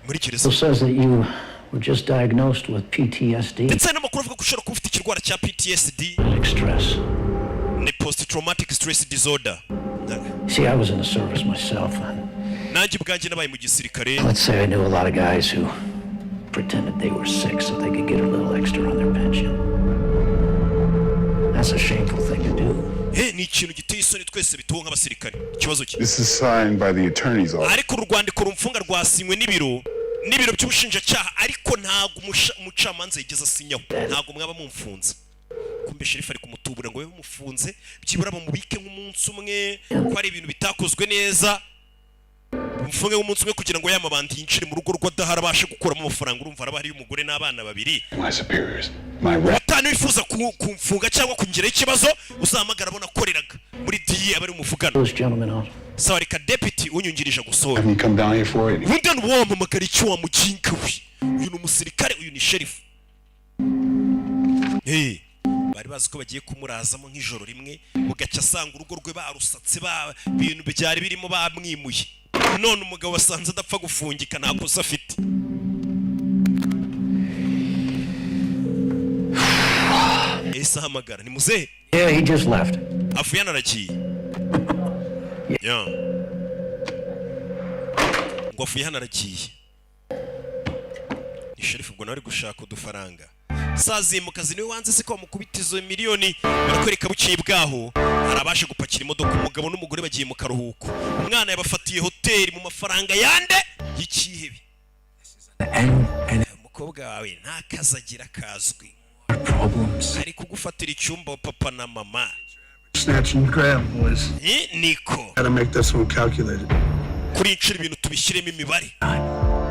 S1: Muri
S9: So
S1: gereza.
S9: says that you were just diagnosed with PTSD.
S1: Ndetse n'amakuru avuga ko ushobora kuba ufite ikirwara cya PTSD.
S9: Stress.
S1: Ni post-traumatic stress disorder.
S9: See, I was in the service myself.
S1: Nanjye ubwanjye nabaye mu gisirikare.
S9: Let's say I knew a lot of guys who pretended they were sick so they could get a little extra on their pension. That's a shameful thing to do.
S1: Ni ikintu giteye isoni twese bituwe nk'abasirikare. Ikibazo ki?
S6: This is signed by the attorney's office.
S1: Ariko urwandiko rumfunga rwasinywe n'ibiro by'ubushinjacyaha ariko ntago umucamanza yigeze asinyaho. Ntago mwaba mumfunze. Kumbe sheriff ari kumutubura ngo we mufunze byibura bamubike nk'umunsi umwe ko ari ibintu bitakozwe neza. umfunge w'umunsi umwe kugira ngo yamabandi yinjire mu rugo rw'adahara abashe gukuramo amafaranga. Urumva araba hari umugore n'abana babiri. Watanu wifuza kumfunga cyangwa kungiraho ikibazo uzahamagara abona akoreraga muri DAA abari umuvugano. Sawa reka deputy unyungirije gusohora. Ubundi n'uwampamagara icyo wamujinka we. Uyu ni umusirikare, uyu ni sheriff. Bari bazi ko bagiye kumurazamo nk'ijoro rimwe ugacya asanga urugo rwe barusatse ibintu byari birimo bamwimuye. None umugabo wasanze adapfa gufungika nta kosa afite. Ese ahamagara ni muzehe?
S9: Yeah, he just left.
S1: Avuye anaragiye. Yeah. Ngo avuye anaragiye. Ni sheriff ubwo nawe gushaka udufaranga. Sazi mu kazi niwe wanze se ko mukubitizo miliyoni barakwereka buciye bwaho arabashe gupakira imodoka. Umugabo n'umugore bagiye mu karuhuko. Umwana yabafatiye hoteli mu mafaranga yande y'ikihebe. Umukobwa wawe nta kazagira kazwi. Ari kugufatira icyumba papa na mama.
S2: Snatch and grab, boys.
S1: Niko.
S2: Gotta make this one calculated.
S1: Kuri incira ibintu tubishyiremo imibare.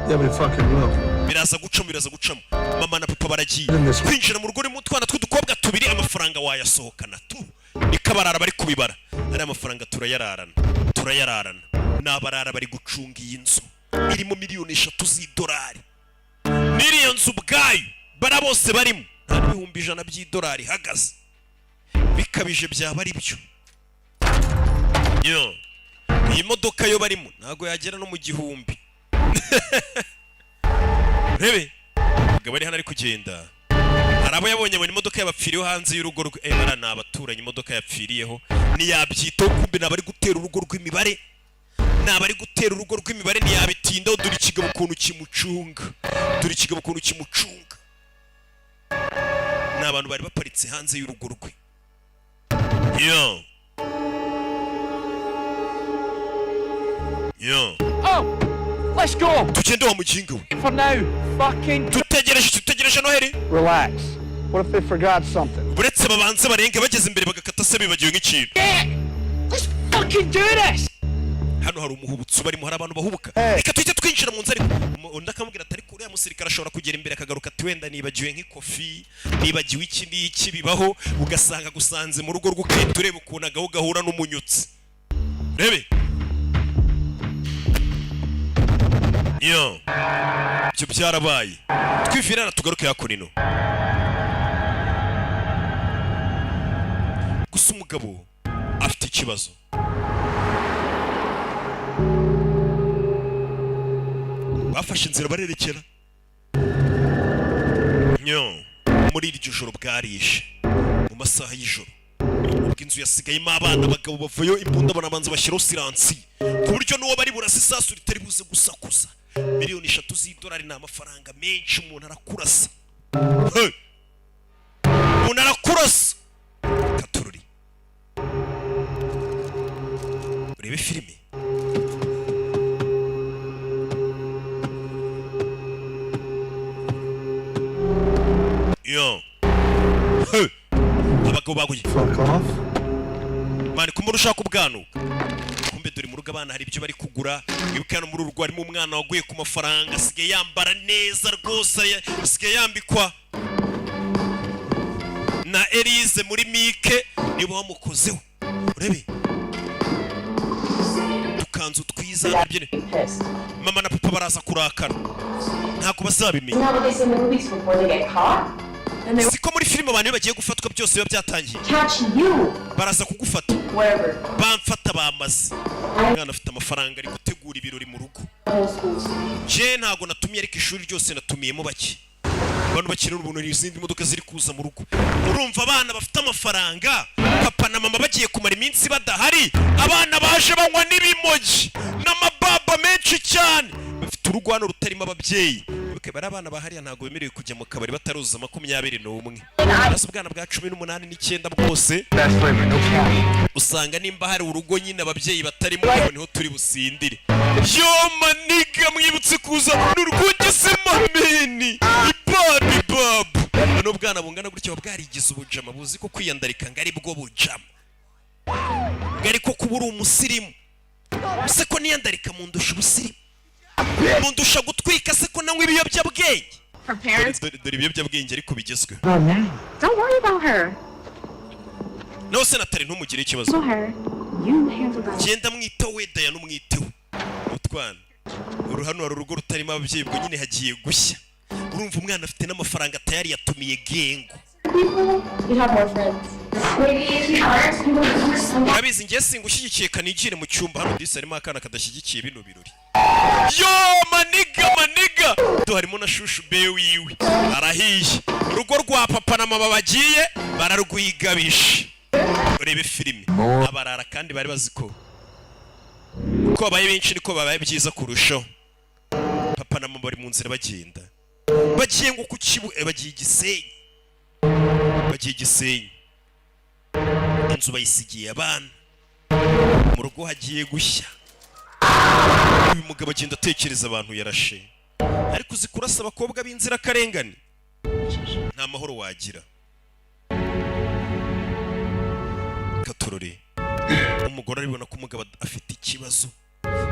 S2: Yeah, but it fucking will.
S1: Biraza gucamo. Mama na papa baragiye. Kwinjira mu rugo mu twana tw'udukobwa tubiri amafaranga wayasohokana tu. Ikabarara bari kubibara. Ari amafaranga turayararana. Nabarara bari gucunga iyi nzu. Irimo miliyoni 3 z'idolari. Niriyo nzu bwayo bara bose barimo. Nta bihumbi 100 by'idolari hagaze. Bikabije byaba ari byo. Yo. Iyi modoka yo barimo ntago yagera no mu gihumbi. Rebe. Mugabo ari hano ari kugenda. Arabo yabonye muri imodoka y'abapfiriyeho hanze y'urugo rwe. Bara nabaturanye imodoka yapfiriyeho. Ni yabyito kumbe nabari gutera urugo rw'imibare. Nabari gutera urugo rw'imibare ni yabitinda duri kigabo kuntu kimucunga. N'abantu bari baparitse hanze y'urugo rwe. Yo.
S10: Oh, let's go.
S1: Tugende wa mujinga we.
S10: For now, fucking.
S1: Tutegereje Noheri.
S10: Relax. What if they forgot something?
S1: Buretse babanze barenge bageze imbere bagakata se bibagiwe nk'ikintu.
S10: Let's fucking do this.
S1: Hano hari umuhubutsu barimo hari abantu bahubuka. Reka tuhite twinjira mu nzu ariko ndakamubwira atari kuri ya musirikare ashobora kugera imbere akagaruka ati wenda nibagiwe nk'ikofi, nibagiwe iki n'iki bibaho ugasanga gusanze mu rugo rw'ukenda ureba ukuntu agaho gahura n'umunyutsi. Rebe. Yo. Byo byarabaye. Twifirana tugaruke yakunino. Gusa umugabo afite ikibazo. Bafashe inzira barerekera. Nyo. Muri iryo joro bwarishe. Mu masaha y'ijoro. Inzu yasigayemo abana abagabo bavuyo imbunda banabanza bashyiraho siransi. Ku buryo n'uwo bari burasa isasu ritari buze gusakuza. Miliyoni 3 z'idolari ni amafaranga menshi umuntu arakurasa. Umuntu arakurasa. Katururi. Urebe filime. Yo. Abagabo baguye.
S2: Fuck off.
S1: Mani kumurusha kubwanuka. Kumbe duri mu rugo abana hari ibyo bari kugura. Ibikano muri urugo harimo umwana waguye ku mafaranga asigaye yambara neza rwose asigaye yambikwa na Elise muri Mike nibo bamukozeho. Urebe. Tukanzu twiza nabyine. Mama na papa baraza kurakara. Ntako bazabimenya. Siko muri filime abantu bagiye gufatwa byose biba byatangiye. Baraza kugufata. Bamfata bamaze. Mwana afite amafaranga ari gutegura ibirori mu rugo. Je ntago natumiye ariko ishuri ryose natumiyemo bake. Abantu bakira ubuntu n'izindi modoka ziri kuza mu rugo. Urumva abana bafite amafaranga, papa na mama bagiye kumara iminsi badahari, abana baje banywa n'ibimogi n'amababa menshi cyane. Bafite urugo hano rutarimo ababyeyi. Bari abana bahariya ntago bemerewe kujya mu kabari bataruza 21. Basa ubwana bwa 18 9 bwose. Usanga nimba hari urugo nyine ababyeyi batarimo niho turi busindire. Yo maniga mwibutse kuza n'urwunge se mameni. Ibabi babu. Bano bwana bungana gutyo bwarigize ubujama buzi ko kwiyandarika ngari bwo bujama. Ngari ko kubura umusirimu. se ko niyandarika mundusha ubusiri mundusha gutwika se ko nanywa ibiyobyabwenge dore ibiyobyabwenge ariko bigezweho.
S8: Don't worry about her.
S1: nawe senatari ntumugire ikibazo genda mwiteho we daya n'umwiteho utwana hano hari urugo rutarimo ababyeyi bwo nyine hagiye gushya urumva umwana afite n'amafaranga tayari yatumiye gengo. Abizi ngiye singushyigikiye kanigire mu cyumba hano disi harimo akana kadashyigikiye bino birori. Yo maniga to harimo na shushu be wiwe arahiye urugo rwa papa na mama bagiye bararwigabisha. Urebe filime abarara kandi bari baziko ko babaye benshi niko babaye byiza kurushaho. Papa na mama bari mu nzira bagenda bagiye ngo ku kibu bagiye Gisenyi inzu bayisigiye abana mu rugo hagiye gushya. Uyu mugabo agenda atekereza abantu yarashe ariko uzi kurasa abakobwa b'inzira karengane nta mahoro wagira. Katorore umugore aribona ko umugabo afite ikibazo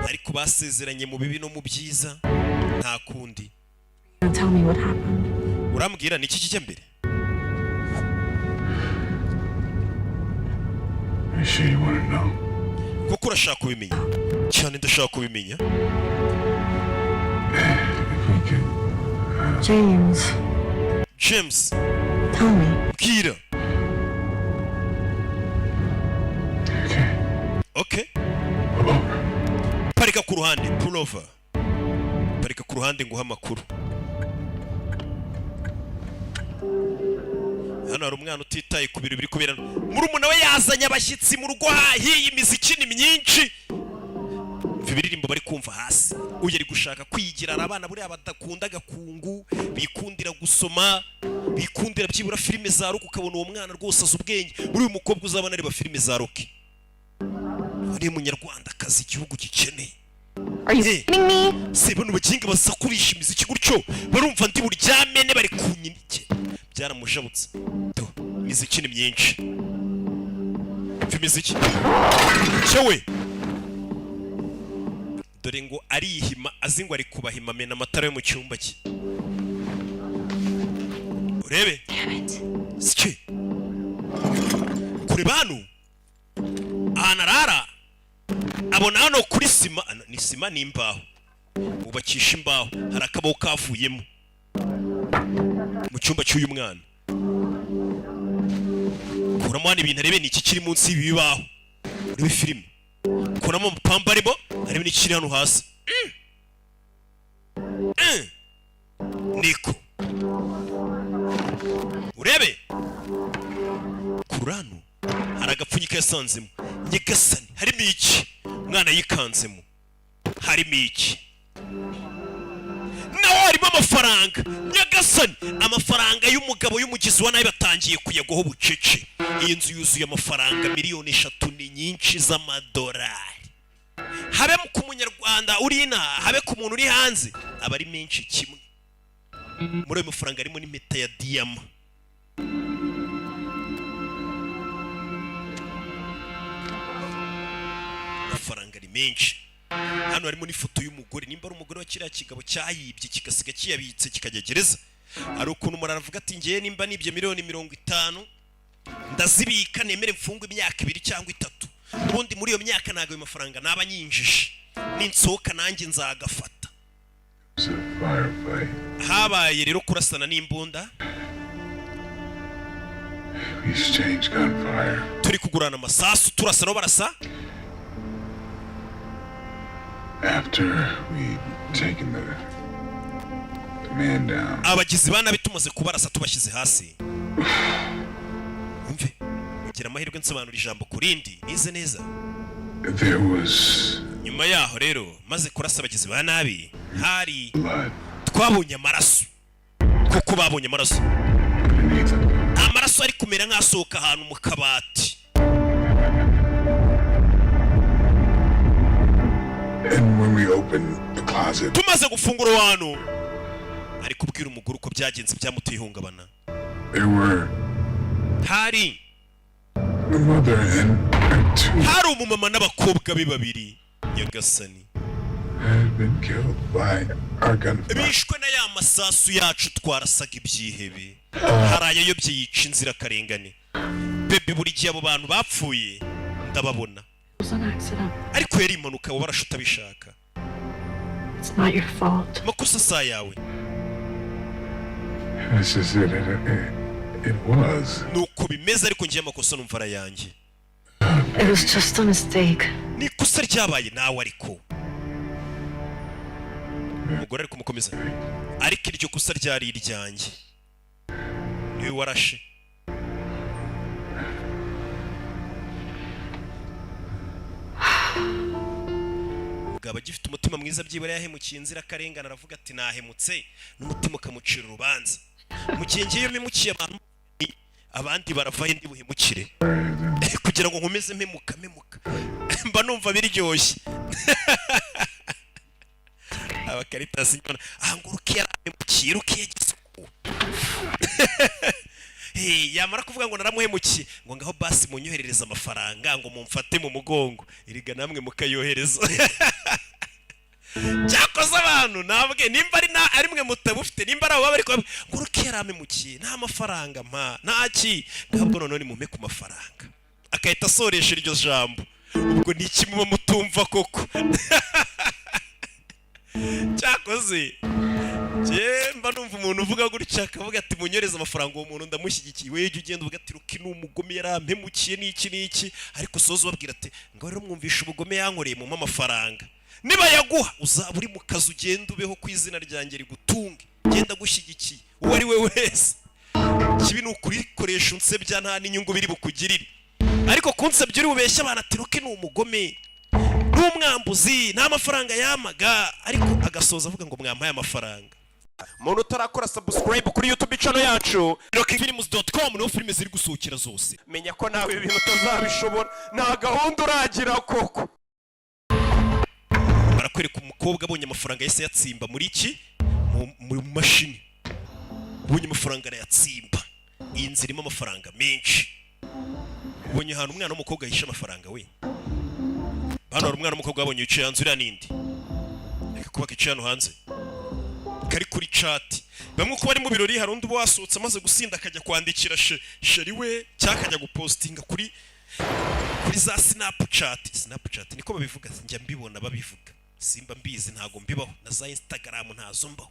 S1: ariko basezeranye mu bibi no mu byiza nta kundi. Urambwira niki kijya mbere? Kuko urashaka kubimenya cyane ndashaka kubimenya. James bwira. Okay parika ku ruhande pull over parika ku ruhande nguha amakuru. Hano hari umwana utitaye ku biro biri kubera murumuna we yazanye abashyitsi mu rugo hahiye imiziki ni myinshi biririmbo bari kumva hasi. Uyu ari gushaka kwigira abana buri abadakunda gakungu bikundira gusoma bikundira byibura filime za rock ukabona uwo mwana rwose azi ubwenge. Buri umukobwa uzabana areba filime za rock ari munyarwanda kazi igihugu gikeneye.
S4: Are you kidding me?
S1: Seba n'ubuginga basakurisha imiziki gutyo barumva ndi buryamene bari kunyinike byaramushabutse to imiziki ni myinshi imiziki cyewe dore ngo arihima azi ngo ari kubahima mena amatara yo mu cyumba cye. Urebe sike kureba hano ahanarara abona hano kuri sima ni sima n'imbaho ubakisha imbaho hari akabaho kavuyemo mu cyumba cy'uyu mwana. Kuramo hano ibintu arebe ni iki kiri munsi y'ibibaho urebe filime kuramo amapamba arimo arebe ni kiri hano hasi niko urebe kurano hari agapfunyika yasanzemo nyagasani harimo iki umwana yikanzemo harimo iki naho harimo amafaranga nyagasani amafaranga y'umugabo y'umugizi wa nabi batangiye kuyagwaho bucece. Iyi nzu yuzuye amafaranga miliyoni 3 ni nyinshi z'amadolari. Habe ku munyarwanda uri ina habe ku muntu uri hanze aba ari menshi kimwe. Muri ayo mafaranga harimo n'impeta ya diyama. Amafaranga ari menshi. Hano harimo n'ifoto y'umugore nimba ari umugore wa kiriya kigabo cyayibye kigasiga kiyabitse kikajya gereza. Ari ukuntu muravuga ati ngiye nimba nibye miliyoni 50 ndazibika nemere mfungwe imyaka 2 cyangwa 3 ubundi muri iyo myaka nago ayo mafaranga naba nyinjije ninsohoka nanjye nzagafata. Habaye rero kurasana n'imbunda turi kugurana amasasu turasa no barasa.
S2: After we taken the man down.
S1: Abagizi bana bitumaze kubarasa tubashyize hasi. Umve ugira amahirwe nsobanura ijambo kurindi nize neza.
S2: There was
S1: nyuma yaho rero maze kurasa abagizi ba nabi hari twabonye amaraso kuko babonye amaraso ari kumera nk'asohoka ahantu mu kabati.
S2: And when we opened the closet,
S1: tumaze gufungura hano ari kubwira umuguru ko byagenze byamuteye ihungabana.
S2: There were
S1: hari
S2: a mother and two.
S1: Hari umumama n'abakobwa be babiri nyagasani
S2: I've been killed by our gunfire.
S1: bishwe na ya masasu yacu twarasaga ibyihebe haraye yo byiyica inzira karengane bebe buri gihe abo bantu bapfuye ndababona ariko yari impanuka abo barashuta bishaka
S8: It's not your fault.
S1: makosa saa yawe
S2: This is it. It was.
S1: nuko bimeze ariko ngiye amakosa numva ara yanjye
S8: It was just a mistake.
S1: ni ikosa ryabaye nawe ariko umugore ari kumukomeza ariko iryo kosa ryari iryanjye niwe warashe umugabo agifite umutima mwiza byibura yahemukiye inzira karengana aravuga ati nahemutse n'umutima ukamucira urubanza mu gihe ngiye memukiye abantu abandi baravaye ndi buhemukire kugira ngo nkomeze mpemuka mba numva biryoshye abakaritasi nyona ngo rukiye rukiye gisuku yamara kuvuga ngo naramuhemukiye ngo ngaho basi munyoherereza amafaranga ngo mumfate mu mugongo iriga namwe mukayohereza cyakoze abantu nabwe nimba ari mwe mutabufite nimba ari abo bari ngo rukiye yaramemukiye nta mafaranga mpa ntaki ntabwo none mume ku mafaranga akahita asoresha iryo jambo ubwo ni iki muba mutumva koko cyakoze mba numva umuntu uvuga gutya akavuga ati munyoreze amafaranga uwo muntu ndamushyigikiye we jya ugenda uvuga ati ruki ni umugome yarampemukiye n'iki ariko soza ubabwira ati ngo rero mwumvishe ubugome yankoreye mumpa amafaranga niba yaguha uzaba uri mu kazi ugenda ubeho ku izina ryanjye rigutunge genda gushyigikiye uwo ari we wese kibi ni ukurikoresha unsebya nta n'inyungu biri bukugirire ariko kunsebya uri bubeshya abantu ati ruki ni umugome n'umwambuzi nta mafaranga yamaga ariko agasoza avuga ngo mwampaye amafaranga muntu utarakora subscribe kuri YouTube channel yacu rockfilms.com niho filime ziri gusohokera zose menya ko nawe ibintu utazabishobora nta gahunda uragira koko barakwereka umukobwa abonye amafaranga yese yatsimba muri iki mu mashini ubonye amafaranga arayatsimba iyi nzira irimo amafaranga menshi ubonye ahantu umwana w'umukobwa yishe amafaranga we hano hari umwana w'umukobwa wabonye yicaye hanze uriya nindi reka kuba kicaye hano hanze kari kuri chat bamwe uko bari mu birori hari undi wasohotse amaze gusinda akajya kwandikira sheri we cyangwa akajya gupostinga kuri za Snapchat niko babivuga njya mbibona babivuga simba mbizi ntago mbibaho na za Instagram ntazo mbaho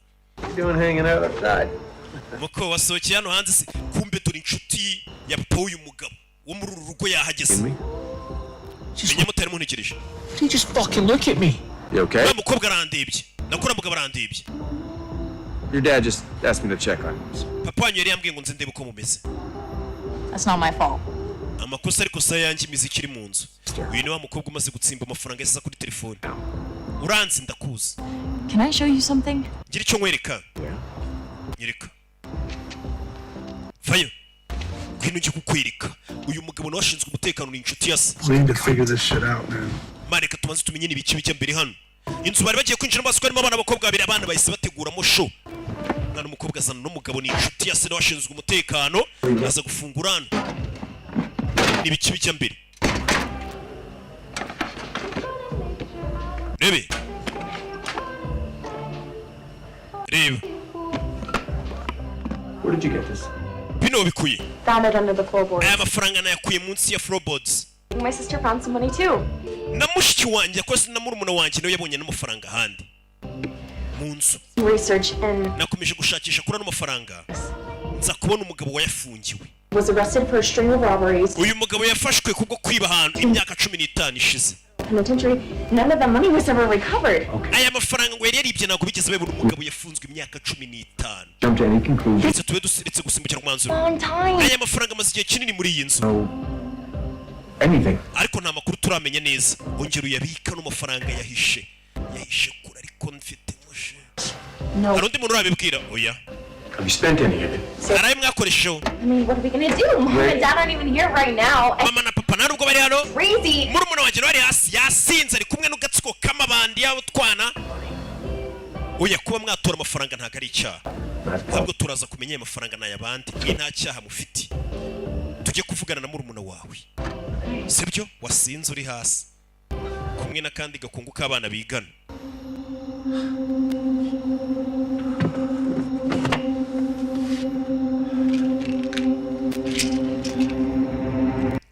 S1: muko wasohokeye hano hanze se kumbe turi inshuti ya papa uyu mugabo wo muri uru rugo yahageze menya mutari muntegereje
S10: You just fucking look at me.
S11: You okay?
S1: mukobwa arandebye nakora mugabo arandebye
S11: Your dad just asked me to check on you.
S1: papa wanyu yari yambwiye ngo nze ndebe uko mumeze
S4: That's not my fault.
S1: amakosa ariko sa yanjye imiziki iri mu nzu uyu ni wa mukobwa umaze gutsimba amafaranga yasa kuri telefone uranzi ndakuzi
S4: Can I show you something?
S1: ngira icyo nkwereka nyereka vayo ngwino njye kukwereka uyu mugabo nawe ashinzwe umutekano ni inshuti ya se
S2: We need to figure this shit out, man.
S1: mareka tumaze tumenye n'ibiki bijya mbere hano inzu bari bagiye kwinjira amaso harimo abana b'abakobwa babiri abana bahise bateguramo show umwana umukobwa azana n'umugabo ni inshuti ya se nawe ashinzwe umutekano aza gufungura hano n'ibiki bijya mbere reba
S11: Where did you get this?
S1: bino bikuye
S7: Found it under the floorboards.
S1: aya mafaranga nayakuye munsi ya floorboards
S7: My sister found some money too.
S1: na mushiki wanjye yakoze na murumuna wanjye nawe yabonye n'amafaranga ahandi mu nzu
S7: Research and
S1: nakomeje gushakisha kuri ano mafaranga nza kubona umugabo wayafungiwe
S7: was arrested for a string of robberies.
S1: uyu mugabo yafashwe kubwo kwiba ahantu imyaka 15 ishize
S7: Penitentiary. None of the money was ever recovered.
S1: aya mafaranga ngo yari yaribye ntabwo bigeze babona umugabo yafunzwe imyaka 15
S11: Jump to any conclusion.
S1: ndetse tube dusiritse gusimbukira ku mwanzuro
S7: Long time.
S1: aya mafaranga amaze igihe kinini muri iyi nzu
S11: Anything.
S1: ariko nta makuru turamenya neza ongera uyabika n'amafaranga yahishe kure ariko mfite mushe
S7: No.
S1: hari undi muntu urabibwira oya
S11: Have you spent any of it?
S1: araye mwakoresheho
S7: I mean, what are we gonna do? Mom and Dad aren't even here right now.
S1: mama na papa nta nubwo bari hano
S7: Crazy.
S1: murumuna wanjye nawe ari hasi yasinze ari kumwe n'agatsiko k'amabandi y'utwana oya kuba mwatora amafaranga ntabwo ari icyaha ntabwo turaza kumenya ayo mafaranga ni ay'abandi mwe nta cyaha mufite tujye kuvugana na murumuna wawe sibyo wasinze uri hasi hamwe n'akandi gakungu k'abana bigana.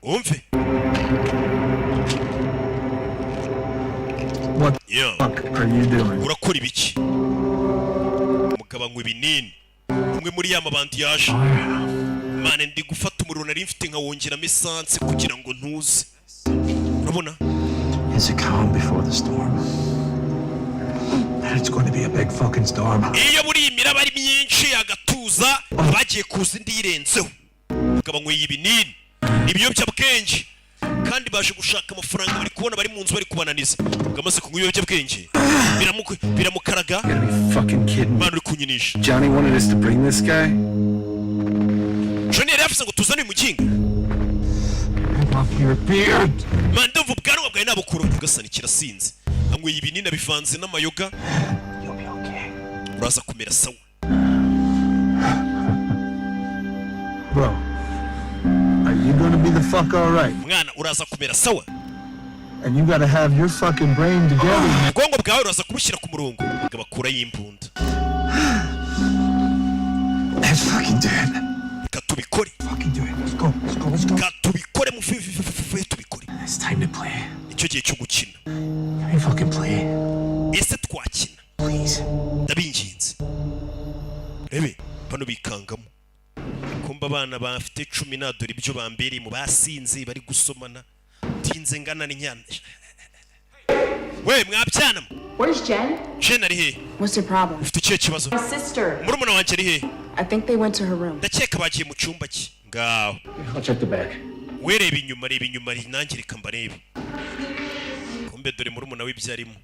S1: Umve.
S6: What the fuck are you doing?
S1: Urakora ibiki? Umugabo anywa ibinini. Umwe muri ya mabandi yaje. Mane ndi gufata umuriro nari mfite nkawongeramo esanse kugira ngo ntuze. Urabona?
S9: It's a calm before the storm. And it's going to be a big fucking storm.
S1: Iyo muri imiraba ari myinshi agatuza bagiye kuza indi yirenzeho. Umugabo anywa ibinini. Ibiyobyabwenge kandi baje gushaka amafaranga bari kubona bari mu nzu bari kubananiza. Ngamaze kunywa ibiyobyabwenge biramukaraga. Man uri kunyinisha.
S11: Johnny wanted us to bring this guy.
S1: Johnny yari yavuze ngo tuzane umuginga. Man ndumva ubwanwa bwawe nabukuru ugasana kirasinze. Anyweye ibinini bivanze n'amayoga. Uraza kumera sawa.
S6: Bro, are you gonna be the fuck alright?
S1: Mwana uraza kumera sawa.
S6: And you gotta have your fucking brain together.
S1: Ubwonko bwawe uraza kubushyira ku murongo. Bakura y'imbunda.
S6: Let's fucking do it.
S1: Katubikore.
S6: Fucking do it. Let's go. Let's go. Let's go.
S1: Katubikore mu tubikore.
S6: It's time to play.
S1: Icyo gihe cyo gukina.
S6: Can we fucking play?
S1: Ese twakina.
S6: Please.
S1: Ndabinginze. Rebe, bano bikangamo. Kumba abana bafite 10 na dore ibyo bambere mu basinze bari gusomana. Tinze ngana n'inyana. We mwabyana.
S7: Where's Jen?
S1: Jen ari he?
S7: What's the problem?
S1: Ufite ikihe kibazo?
S7: My sister.
S1: Murumuna wanjye ari he?
S7: I think they went to her room.
S1: Ndakeka bagiye mu cyumba cye. Ngaho.
S9: I'll check the back.
S1: We reba inyuma nanjye reka mbarebe. Kumbe dore murumuna we byarimo.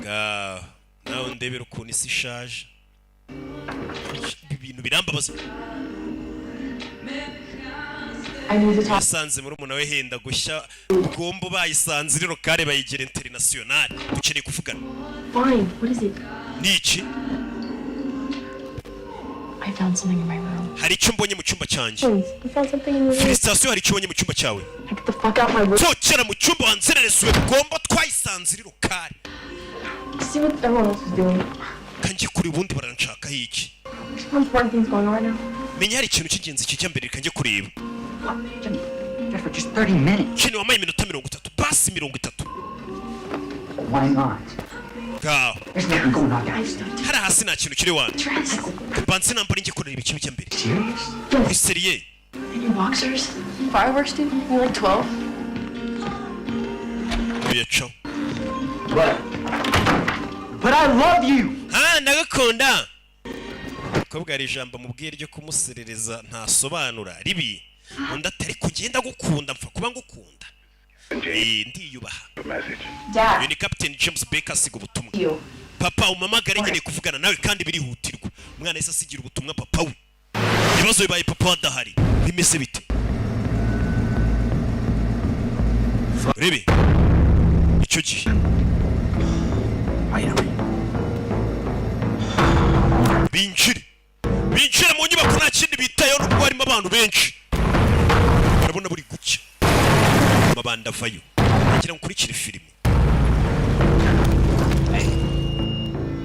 S1: Ngaho. Nawe ndebera ukuntu isi ishaje. Ibintu birambabaza.
S7: I need to talk.
S1: Yasanze murumuna we henda gushya ubwombo bayisanze rero kare bayigera international. Dukeneye kuvugana.
S7: Fine. What is it?
S1: Niki?
S7: I found something in my room.
S1: Hari icyo mbonye mu cyumba cyanjye.
S7: You found something in your room?
S1: Felicitation hari icyo mbonye mu cyumba cyawe.
S7: Get the fuck out my room.
S1: Cyokera mu cyumba wanzereresuwe ubwombo twayisanze rero kare.
S7: See what everyone else is doing.
S1: Kanjye kuri ubundi baranshakaho iki?
S7: Some important things going on right now.
S1: Menya hari ikintu cy'ingenzi kijya mbere kanjye kureba.
S9: For just 30 minutes.
S1: Kino wamaye iminota 30 basi 30.
S9: Why not?
S1: Ngaho.
S9: There's nothing going on, guys.
S1: Hari hasi nta kintu kiri wanjye. Banze nambara njye kureba ikintu kijya mbere.
S9: Serious?
S1: Uri seriye?
S7: And your boxers? Fireworks, dude? You're like 12?
S1: Oya ciao.
S9: But I love you.
S1: Ndagakunda. Kobwa ari ijambo mubwiye ryo kumuserereza ntasobanura ribi. Undi atari kugenda gukunda mpfa kuba ngukunda. Ndiyubaha.
S7: Dad.
S1: Uyu ni Captain James Baker asiga ubutumwa.
S7: You.
S1: Papa umamagara nkeneye kuvugana nawe kandi birihutirwa. Umwana yese asigira ubutumwa papa we. Ibibazo bibaye papa wadahari. Bimeze bite? Rebe. Icyo gihe. Binjire mu nyubako nta kindi bitayeho n'ubwo harimo abantu benshi. Urabona buri gucya. Amabanda avayo. Ngira nkurikire filime.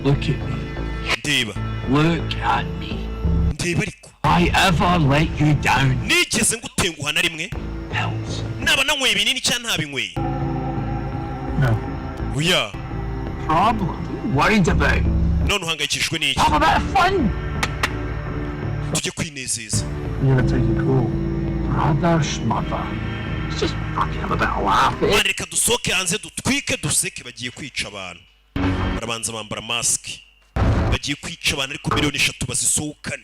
S10: Look at me.
S1: Ndeba.
S10: Look at me.
S1: Ndeba ariko.
S10: I ever let you down?
S1: Nigeze ngutenguha na rimwe?
S10: Pills.
S1: Naba nanyweye ibinini cyangwa ntabinyweye?
S6: No.
S1: Oya.
S10: Problem? What are you worried about?
S1: None uhangayikishijwe n'iki?
S10: Have a bit of fun.
S1: Tujye kwinezeza.
S6: You're gonna take it cool.
S10: Brother, smother. Let's just fucking have a bit of laugh. Eh?
S1: Reka dusohoke hanze dutwike duseke bagiye kwica abantu. Barabanza bambara mask. Bagiye kwica abantu ariko miliyoni 3 bazisohokane.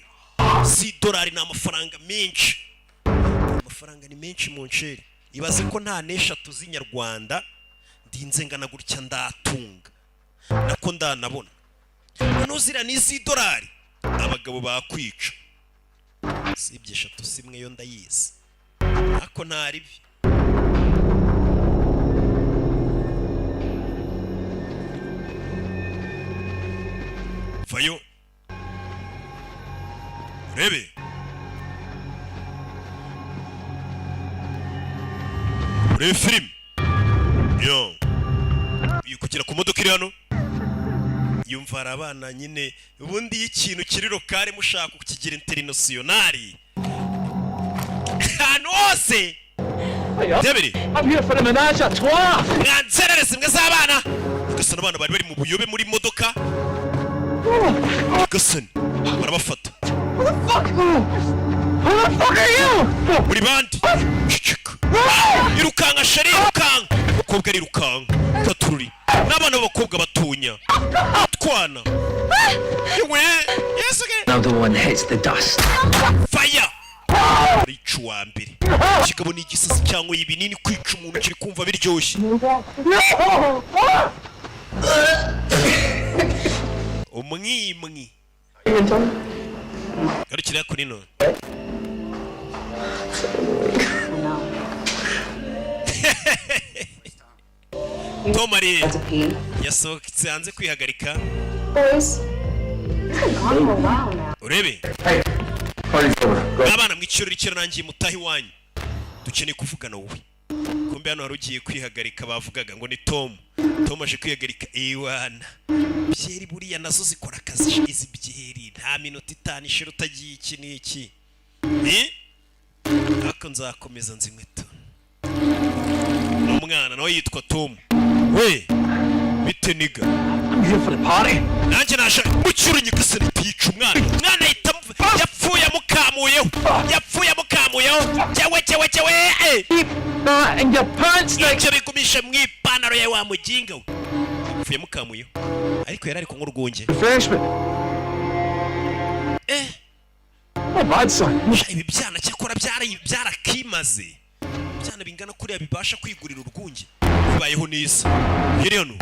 S1: Si dolari na amafaranga menshi. Amafaranga ni menshi mu nceri. Ibaze ko nta n'eshatu z'inyarwanda ndinze ngana gutya ndatunga. Nako ndanabona. Hano zira ni z'idolari. Abagabo bakwica. Sibye eshatu simwe yo ndayizi. Ako ntaribi. Vayo. Rebe. Ure film. Yo. kugera ku modoka iri hano yumva hari abana nyine ubundi y'ikintu kiri lokale mushaka kukigira internationali ahantu hose Debiri
S10: I'm here for the menage à trois.
S1: mwanzerere simwe z'abana Gasana abana bari bari mu buyobe muri modoka Gasana barabafata
S10: Who the fuck are you?
S1: muri bandi cicika irukanga shari irukanga umukobwa ari irukanga katururi n'abana b'abakobwa batunya twana yewe yesuge
S9: Now the one hits the dust.
S1: fire rica uwa mbere kigabo ni igisasi cyangwa ibinini kwica umuntu kiri kumva biryoshye umwimwi garukira kuri none Tom ari yasohotse hanze kwihagarika urebe abana mw'ikirori kiro nangiye mutahi wanyu dukeneye kuvugana wowe kumbe hano hari ugiye kwihagarika bavugaga ngo ni Tom aje kwihagarika ewana byeri buriya nazo zikora akazi izi byeri nta minota 5 ishira utagiye iki n'iki ako nzakomeza nzinkweto n'umwana nawe yitwa Tom we bite niga
S10: I'm here for the party.
S1: nanjye nasha mucyuru nyigasani pica umwana yapfuye mukamuyeho jewe
S10: And your pants like
S1: icyo bigumisha mw'ipantaro yawe wa muginga we yapfuye mukamuyeho ariko yari ari kunywa urwunge
S10: freshman. Oh, bad son.
S1: ibi byana cyakora byarakimaze byana bingana kuriya bibasha kwigurira urwunge bibayeho neza hiri hano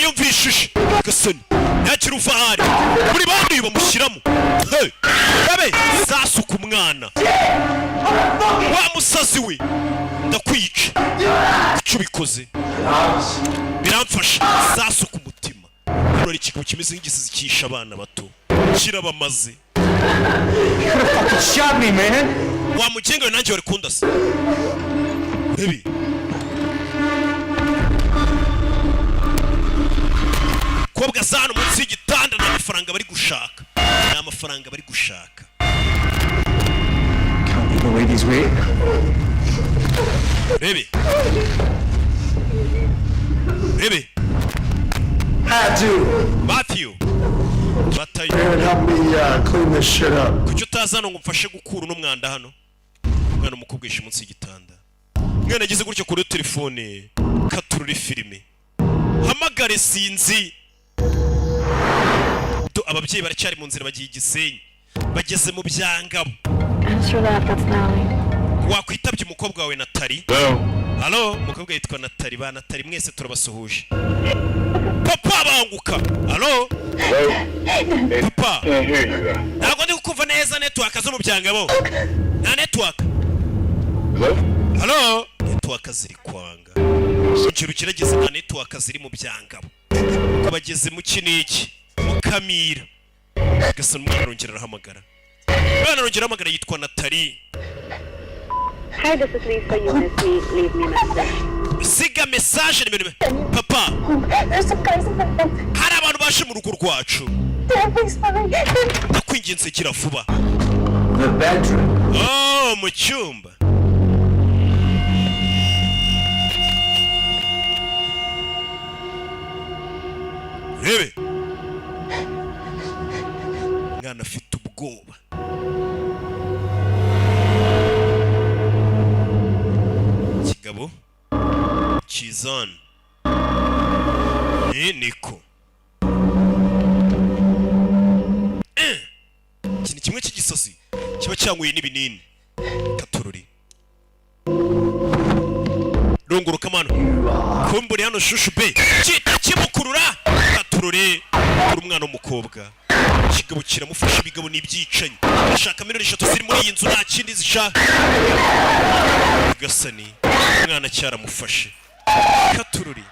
S1: yumvishije Gasani yakira uvahari muri bandi bamushyiramo babe zasuka umwana wa musazi we ndakwica icyo bikoze biramfasha zasuka umutima hano hari ikigo kimeze nk'igisizi cyisha abana bato kirabamaze
S10: Shot me, man.
S1: wa mugenga we nanjye wari kundasa urebe kobwa zano munsi y'igitanda n'amafaranga bari gushaka
S10: The ladies wait.
S1: rebe Matthew batayo
S6: help me clean this shit up.
S1: kuki utazana ngo mfashe gukura uno mwanda hano umwana umukobwisha munsi y'igitanda mwana agize gutyo kuri telefone katururi filime hamagare sinzi ababyeyi baracyari mu nzira bagiye Gisenyi bageze mu byangabo wakwitabye umukobwa wawe Natali halo umukobwa yitwa Natali ba Natali mwese turabasuhuje papa banguka halo papa ntabwo ndi kukumva neza network zo mu byangabo na network halo network ziri kwanga ikintu kirageze na network ziri mu byangabo bageze mu kiniki Mukamira Gasana umwana arongera arahamagara yitwa Natali
S12: Hi, this is Lisa. You miss me. Leave me a message.
S1: siga message papa
S7: There's some guys in the fence.
S1: hari abantu bashe mu rugo rwacu
S7: Dad, please hurry.
S1: ndakwinginze gira vuba
S10: The bedroom.
S1: mu cyumba rebe mwana afite ubwoba kigabo kizana niko ikintu kimwe cy'igisozi kiba cyanguye n'ibinini katururi runguruka mano kumburi hano shushu be cyita kimukurura katururi kuri umwana w'umukobwa kigabo kiramufasha ibigabo n'ibyicanyi ashaka miliyoni 3 ziri muri iyi nzu nta kindi zishaka Gasani umwana cyaramufashe katururi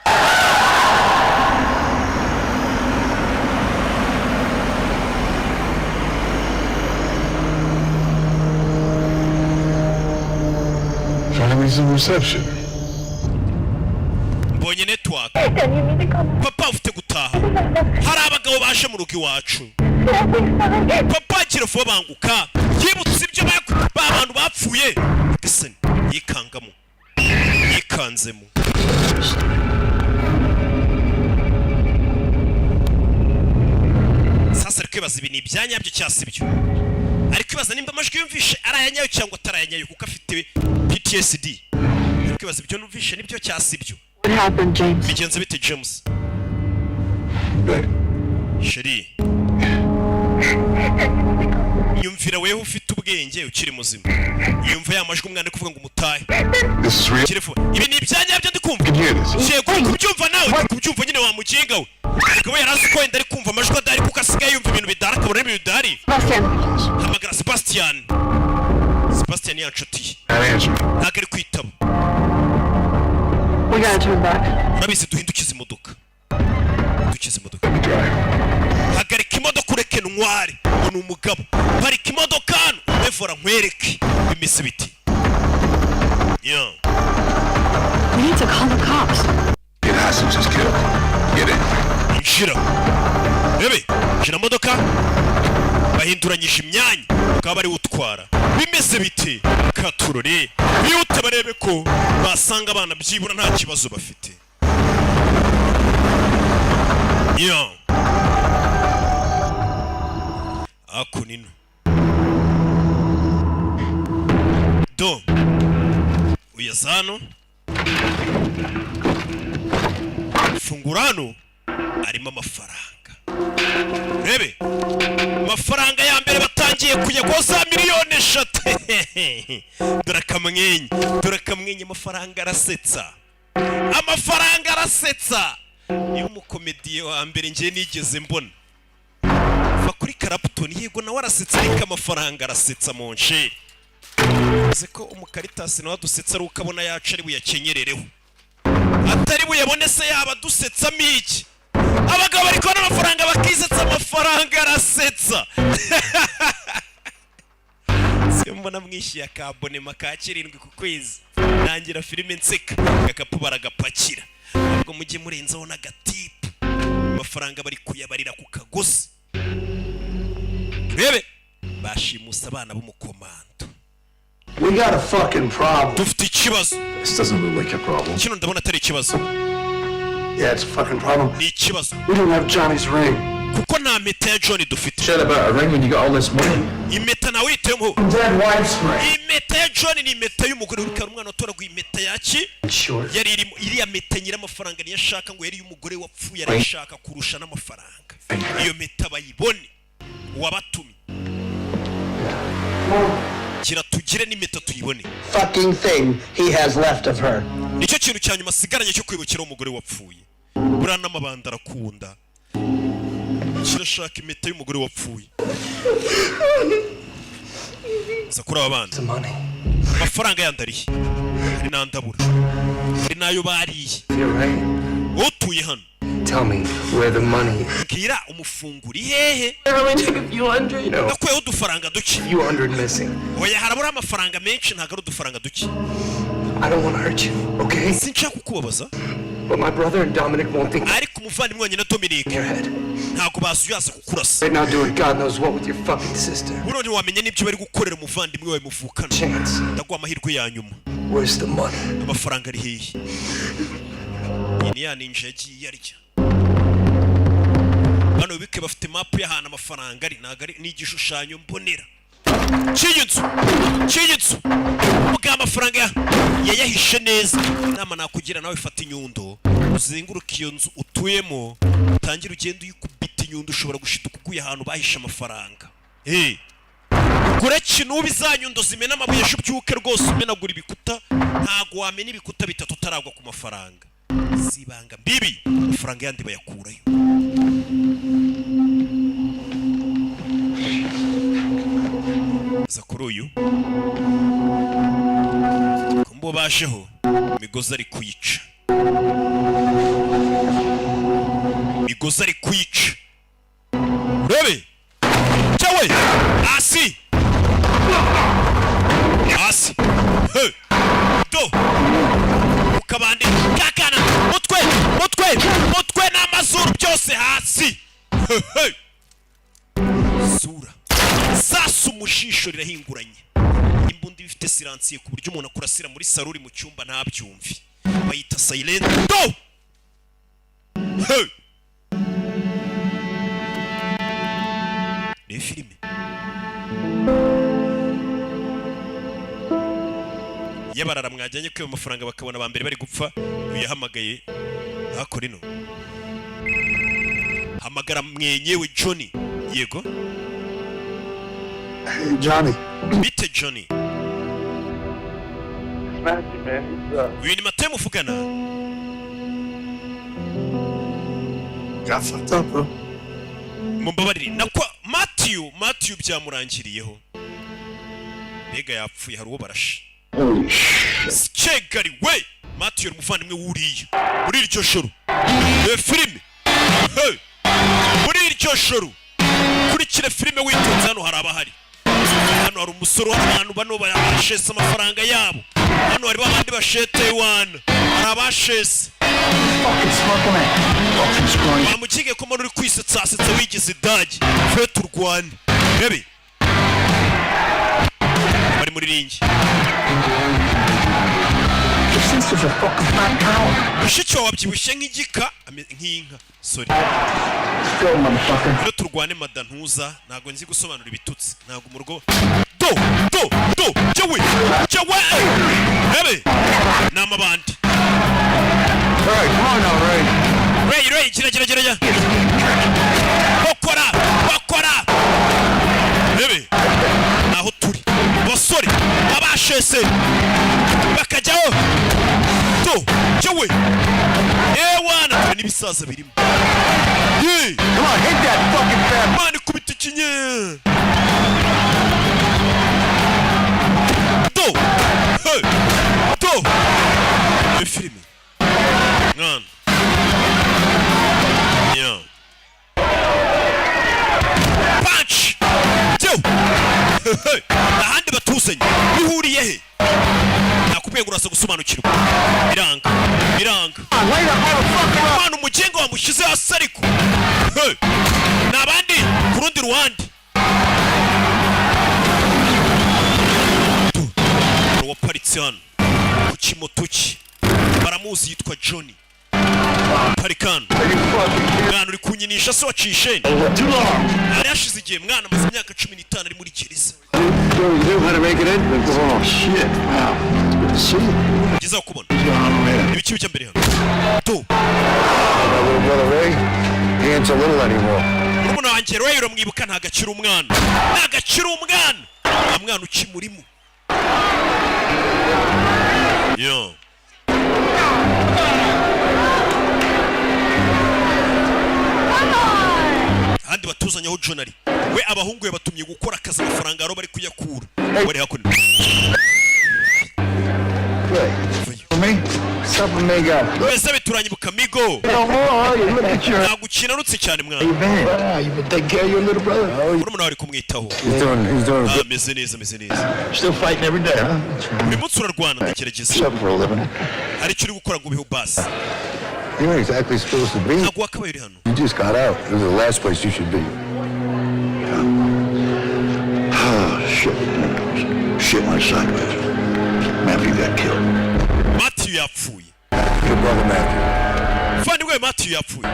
S6: Trying to make some reception.
S1: mbonye network papa ufite gutaha hari abagabo baje mu rugo iwacu papa agira vuba banguka yibutse ibyo abantu bapfuye gisani yikangamo yikanzemo sasa ari kwibaza ibi ni ibyanyabyo cyangwa se ibyo ari kwibaza nimba amajwi yumvishe ari ayanyayo cyangwa atari ayanyayo kuko afite PTSD ari kwibaza ibyo numvishe nibyo cyangwa se ibyo bigenze bite James Sheri nyumvira wewe ufite ubwenge ukiri muzima yumva ya majwi umwana ari kuvuga ngo umutahe ibi ni ibyanyabyo ndi kumva yego kubyumva nawe kubyumva nyine wamukinga we ariko we yarazi ko wenda ari kumva amajwi adari kuko asigaye yumva ibintu bidara akabona n'ibintu bidari hamagara Sebastian yanshuti ntabwo ari kwitaba urabizi duhindukize imodoka hagarika imodoka ureke ntware ngo ni umugabo parika imodoka hano evora nkwereke bimeze biti
S8: We need to call the cops.
S2: Get hostages killed. Get in.
S1: Injira rebe injira modoka bahinduranyije imyanya bakaba bari utwara bimeze biti katurore biyute barebe ko basanga abana byibura nta kibazo bafite akunino do uyazano fungurano arimo amafaranga rebe amafaranga ya mbere batangiye kuyagoza miliyoni 3 dore amafaranga arasetsa niyo umukomediye wa mbere ngiye nigeze mbona va kuri Karapton yego nawe arasetsa ariko amafaranga arasetsa monche uze ko umukaritasi nawe adusetsa ari ukabona yacu ari buyakenyerereho atari buyabone se yaba dusetsa miki abagabo bari kubona amafaranga bakisetsa amafaranga arasetsa mbona mwishyuye akabonema ka 7 ku kwezi nangira filime nseka gakapu baragapakira ubwo mujye murenzaho n'agatipu amafaranga bari kuyabarira ku kagozi bebe bashimusa abana b'umukomando.
S6: We got a fucking problem.
S1: Dufite ikibazo.
S2: This doesn't look like a problem.
S1: Kino ndabona atari ikibazo.
S6: Yeah, it's a fucking problem.
S1: Ni ikibazo.
S6: We don't have Johnny's ring.
S1: Kuko nta meta ya Johnny dufite.
S2: Shut about a ring when you got all this money.
S1: Imeta na witemo.
S6: Dead wife's ring.
S1: Imeta ya Johnny ni imeta y'umugore uri kandi umwana utora imeta yaki. Yari iriya meta nyira amafaranga niyo ashaka ngo yari y'umugore wapfuye arashaka kurusha n'amafaranga. Iyo meta bayibone wabatumi. Kira tugire n'imeta tuyibone.
S10: Fucking thing he has left of her.
S1: Nicyo kintu cyanyuma sigaranye cyo kwibukira umugore wapfuye. Burana amabanda arakunda. Kirashaka imeta y'umugore wapfuye. Zakura abana. Amafaranga yandariye. Ari nandabura. Ari nayo bariye. Otuye hano.
S10: Tell me where the money is.
S1: Kira umufunguri hehe?
S10: I only took a few hundred. You know.
S1: Nakwe udufaranga duke.
S10: Few hundred missing.
S1: Oya harabura amafaranga menshi ntago udufaranga duke.
S10: I don't want to hurt you, okay?
S1: Sinshaka kukubabaza.
S10: But my brother and Dominic won't think.
S1: Ariko umuvandimwe wanjye na Dominic. Ntago bazuyaza kukurasa.
S10: They're now doing God knows what with your fucking sister.
S1: Buro ni wamenye nibyo bari gukorera umuvandimwe wawe muvukana. Ndagwa amahirwe ya nyuma.
S10: Where's the money?
S1: Amafaranga ari hehe? Yini ya ninja yagiye arya. Bano bike bafite map y'ahantu amafaranga ari nagari n'igishushanyo mbonera. Chiyitsu. Muga amafaranga yayahishe neza. Nama nakugira nawe fata inyundo. Uzenguruka iyo nzu utuyemo. Utangira ugenda uyikubita inyundo ushobora gushita kuguye ahantu bahisha amafaranga. Kure kintu bizanyundo zimena amabuye shubyuke rwose umenagura ibikuta. Ntago wamena ibikuta bitatu taragwa ku mafaranga. Sibanga bibi amafaranga yandi bayakurayo. Zakuruyu kumbo basheho migoza ari kuyica. Rebe chawe asi he do ukabande kakana mutwe mutwe n'amazuru byose hasi. Sura sasa umushisho rirahinguranye. Imbundi bifite siransiye ku buryo umuntu akurasira muri saluri mu cyumba ntabyumve. Bayita silent. Do! Ni filime. Yabarara mwajyanye kwiba amafaranga bakabona abambere bari gupfa, uyahamagaye hako rino. Hamagara mwenyewe Johnny. Yego.
S2: Hey, Johnny.
S1: Bite Johnny. Uyu ni Matemu uvugana.
S2: Got fucked up, bro.
S1: Mumbabarire nakwa Matthew byamurangiriyeho. Mbega yapfuye hari uwo barashe.
S2: Holy shit.
S1: Skegari we Matthew umuvandimwe wuriye muri iryo joro. Filime. Muri iryo joro. Kurikira filime witonze hano hari abahari. Hano hari umusoro w'abantu bano bashese amafaranga yabo. Hano hari babandi bashete wana. Hari abashese. Bamukige ko muri kwisetsa wigize idage. Fetu Rwanda. Bebe. Bari muri ringi. Ushicyo wabyibushye nk'igika nk'inka. Sorry. Fetu Rwanda madantuza ntago nzi gusobanura ibitutsi. Ntago mu rugo. Do. Jewe. Bebe. Namabandi.
S2: Right, come on now, Ray.
S1: Ray, gira. Bakora. Bebe. Naho turi. Basore, abashese. Bakajyaho. Do, jewe. Ewana, turi nibisaza birimo. Hey,
S2: come on, hit that fucking fat.
S1: Mani kubita kinye. Do. Hey. Do. Le film. None. Yeah. Punch! Joe! Ahandi batuzanye. Bihuriye he? Nakubwiye ngo urasa gusobanukirwa. Biranga. Mwana umugengo wamushize hasi ariko. Nabandi ku rundi ruhande. Waparitse hano. Ku kimotoki. Baramuzi yitwa Johnny. Parikan. Mwana uri kunyinisha se wacishe. Ari yashize igihe mwana amaze imyaka 15 ari muri gereza. Giza kubona. Ibiki bijya mbere hano. Do. Umuntu wanjye Ray uramwibuka ntagakira umwana. Umwana ukimurimo. Yo. Handi batuzanyaho Jonari. We abahungu yabatumye gukora akazi amafaranga aro bari kuyakura. Bari hakuno. Wese bituranyuka migo. Nagukina nutse cyane mwana. Urumuna wari kumwitaho. Ameze neza.
S2: Still fighting every day, huh?
S1: Bimutse urarwana ndagerageza. Hari icyo uri gukora ngo biho basi.
S2: You ain't exactly supposed to be. You just got out. It was the last place you should be. Oh, shit. Shit went sideways. Matthew got killed.
S1: Matthew yapfuye.
S2: Your brother Matthew.
S1: Fanny Matthew yapfuye.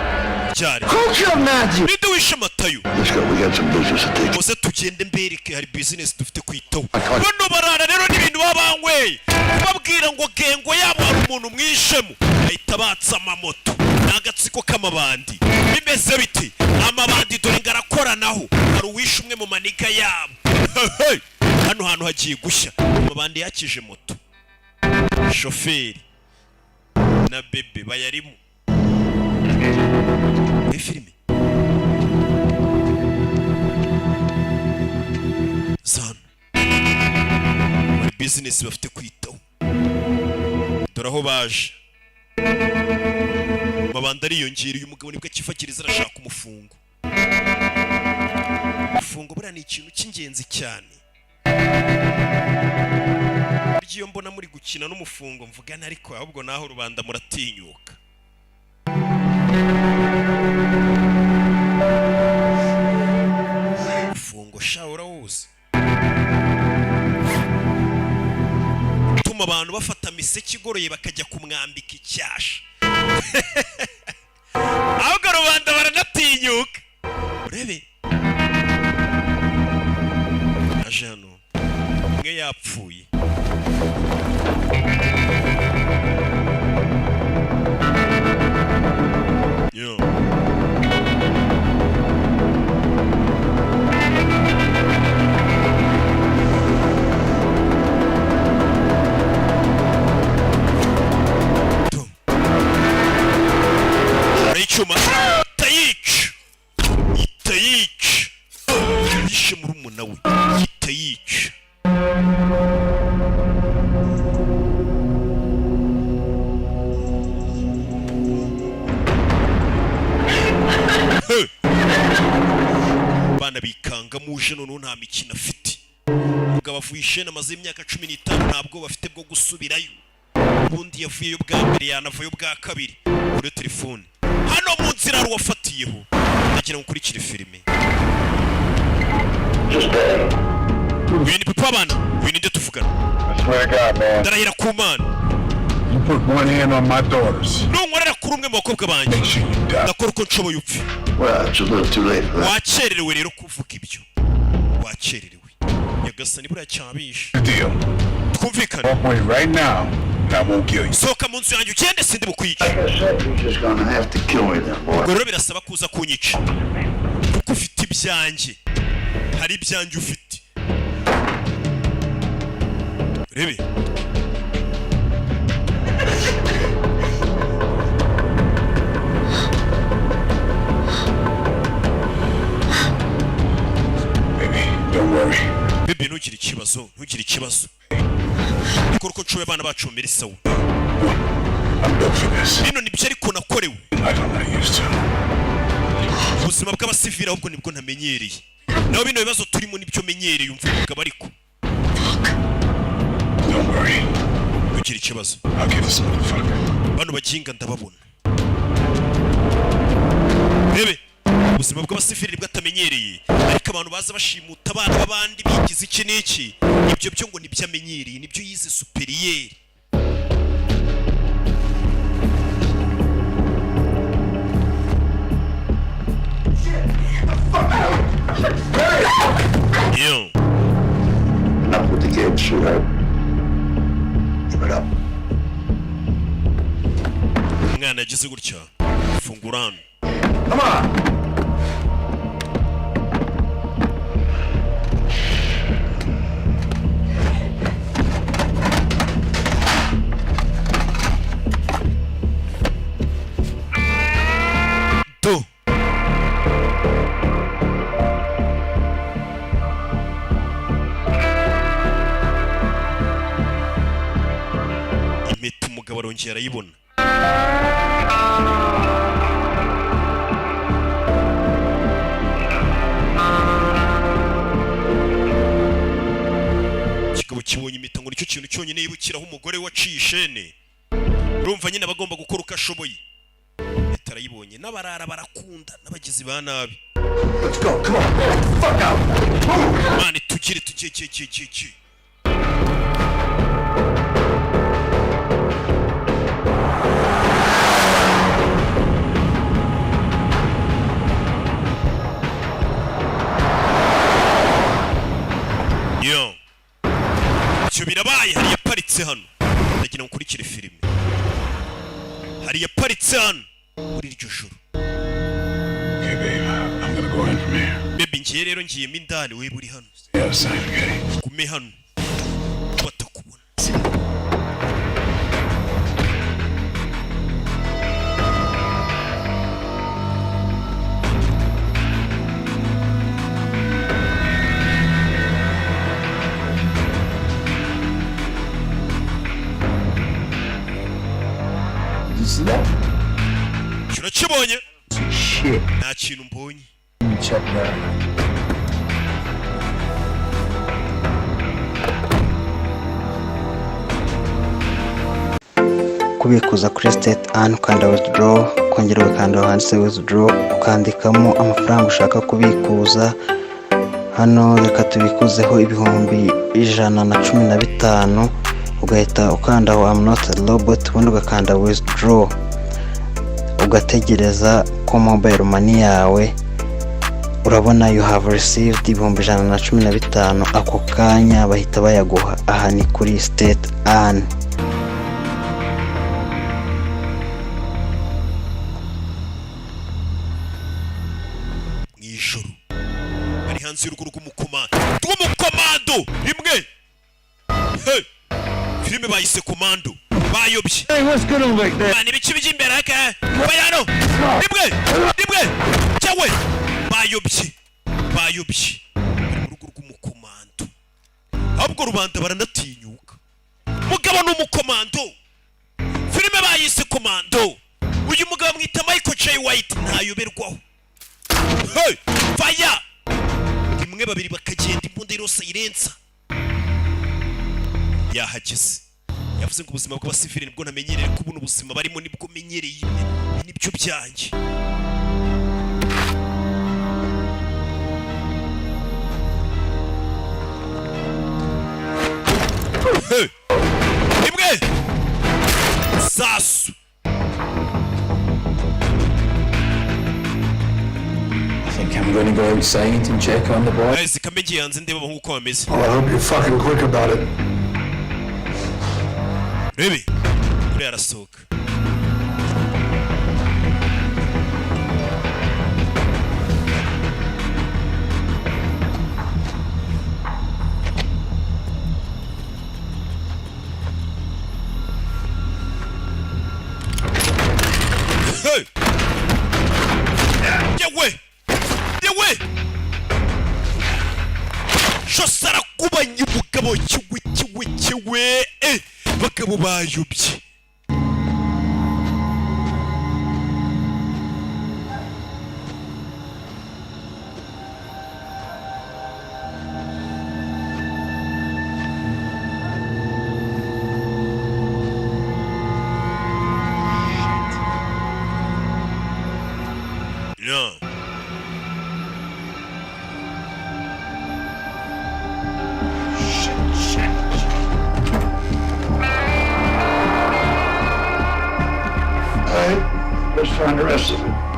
S1: Cyari.
S2: Who killed Matthew?
S1: Ninde wishe Matayo?
S2: Let's go. We got some business to take.
S1: Muze tugende mbereke hari business dufite kwitaho. Bano barara rero n'ibintu babangwe. Babwira ngo gengo yabo ari umuntu mwishemo. Ahita batsa amamoto. Nagatsiko k'amabandi. Bimeze biti. Amabandi dore ngarakoranaho. Hari uwishe umwe mu maniga yabo. Hano hantu hagiye gushya. Amabandi yakije moto. Shoferi na bebe bayarimo. Filime. Zana. Muri business bafite kwitaho. Dore aho baje. Mabanda ariyongera uyu mugabo nibwo akifakiriza arashaka umufungo. Umufungo buriya ni ikintu cy'ingenzi cyane. Iyo mbona muri gukina n'umufungo mvugana ariko ahubwo naho rubanda muratinyuka. fungo shawura wose tuma abantu bafata miseke igoroye bakajya kumwambika icyasha ahubwo rubanda baranatinyuka urebe aje hano umwe yapfuye yo Icyuma itayica yishe murumuna we itayica bana bikanga muje none nta mikino afite umugabo avuye ishene amaze imyaka 15 ntabwo bafite bwo gusubirayo ubundi yavuyeyo bwa mbere yanavuyeyo bwa kabiri kuri telefone hano mu nzira ruwafatiyeho nagira nkurikire filime uyu ni papa bana uyu ni nde tuvugana ndarahira ku mana
S6: You put one hand on my daughters.
S1: nunkorera kuri umwe mu bakobwa banjye ndakora uko nshoboye upfe wakererewe rero kuvuga ibyo wakererewe nyagasani buriya cyabishe twumvikane
S6: Right now, I won't kill you.
S1: sohoka mu nzu yanjye ugende sindi bukwica rero birasaba kuza kunyica kuko ufite ibyanjye hari ibyanjye ufite rebe Baby ntugire ikibazo Nikora uko nshoboye abana bacu mbere sawa bino nibyo ariko nakorewe ubuzima bw'abasivili ahubwo nibwo ntamenyereye naho bino bibazo turimo nibyo menyereye umvuga bariko ntugire ikibazo bano baginga ndababona bebe ubuzima bw'abasivili bwatamenyereye ariko abantu baza bashimuta abana b'abandi bigize iki n'iki ibyo byo ngo nibyo amenyereye nibyo yize superieur yo
S2: Enough with the game, sweetheart. Give it up.
S1: umwana yagize gutya fungurana
S2: Come on.
S1: impeta umugabo arongera arayibona kigabo kibonye impeta ngo nicyo kintu cyonyine yibukiraho umugore waciye ishene urumva nyine abagomba gukora uko ashoboye impeta arayibonye n'abarara barakunda n'abagizi ba nabi
S2: Let's go. Come on. Fuck out.
S1: mani tugire yo icyo birabaye hari yaparitse hano ndagira ngo nkurikire filime hari yaparitse hano muri iryo joro
S6: Okay, babe, I'm gonna go in from here.
S1: baby ngiye rero ngiyemo indani we buri hano
S6: Stay outside, okay?
S1: gume hano batakubona
S2: You see that?
S1: urakibonye
S2: Shit.
S1: nta kintu mbonye
S2: Let me check that.
S5: kubikuza kuri state an ukanda withdraw, kongera ukanda handitse withdraw, ukandikamo amafaranga ushaka kubikuza. Hano reka tubikuzeho ibihumbi 115, ugahita ukanda aho I'm not a robot, ubundi ugakanda withdraw, ugategereza ko mobile money yawe, urabona you have received ibihumbi 115. Ako kanya bahita bayaguha. Aha ni kuri state an.
S1: Mw'ijoro bari hanze y'urugo rw'umukomando rimwe. Hey, filime bayise komando bayobye. Bani bici bij'imbere aka bayano rimwe cyawe bayobye bari mu rugo rw'umukomando, ahubwo rubanda baranatinyuka. Mugabo n'umukomando, filime bayise komando. Uyu mugabo mwita Michael J. White ntayoberwaho. Hey, fire! Rimwe babiri bakagenda imbunda irose irenza. Yahageze. Yavuze ngo ubuzima bw'abasivili nibwo namenyereye, ko buno ubuzima barimo nibwo menyereye, nibyo byanjye. Hey! Rimwe! Sasu!
S9: I'm going to go outside and check on the boy.
S1: Guys, kamegi yanze ndeba nkuko bameze.
S2: Oh, I hope you're fucking quick about it.
S1: Rebe, uri arasohoka. Hey! Yewe! Shosara kubanye umugabo kiwe bakabo bayobye. No.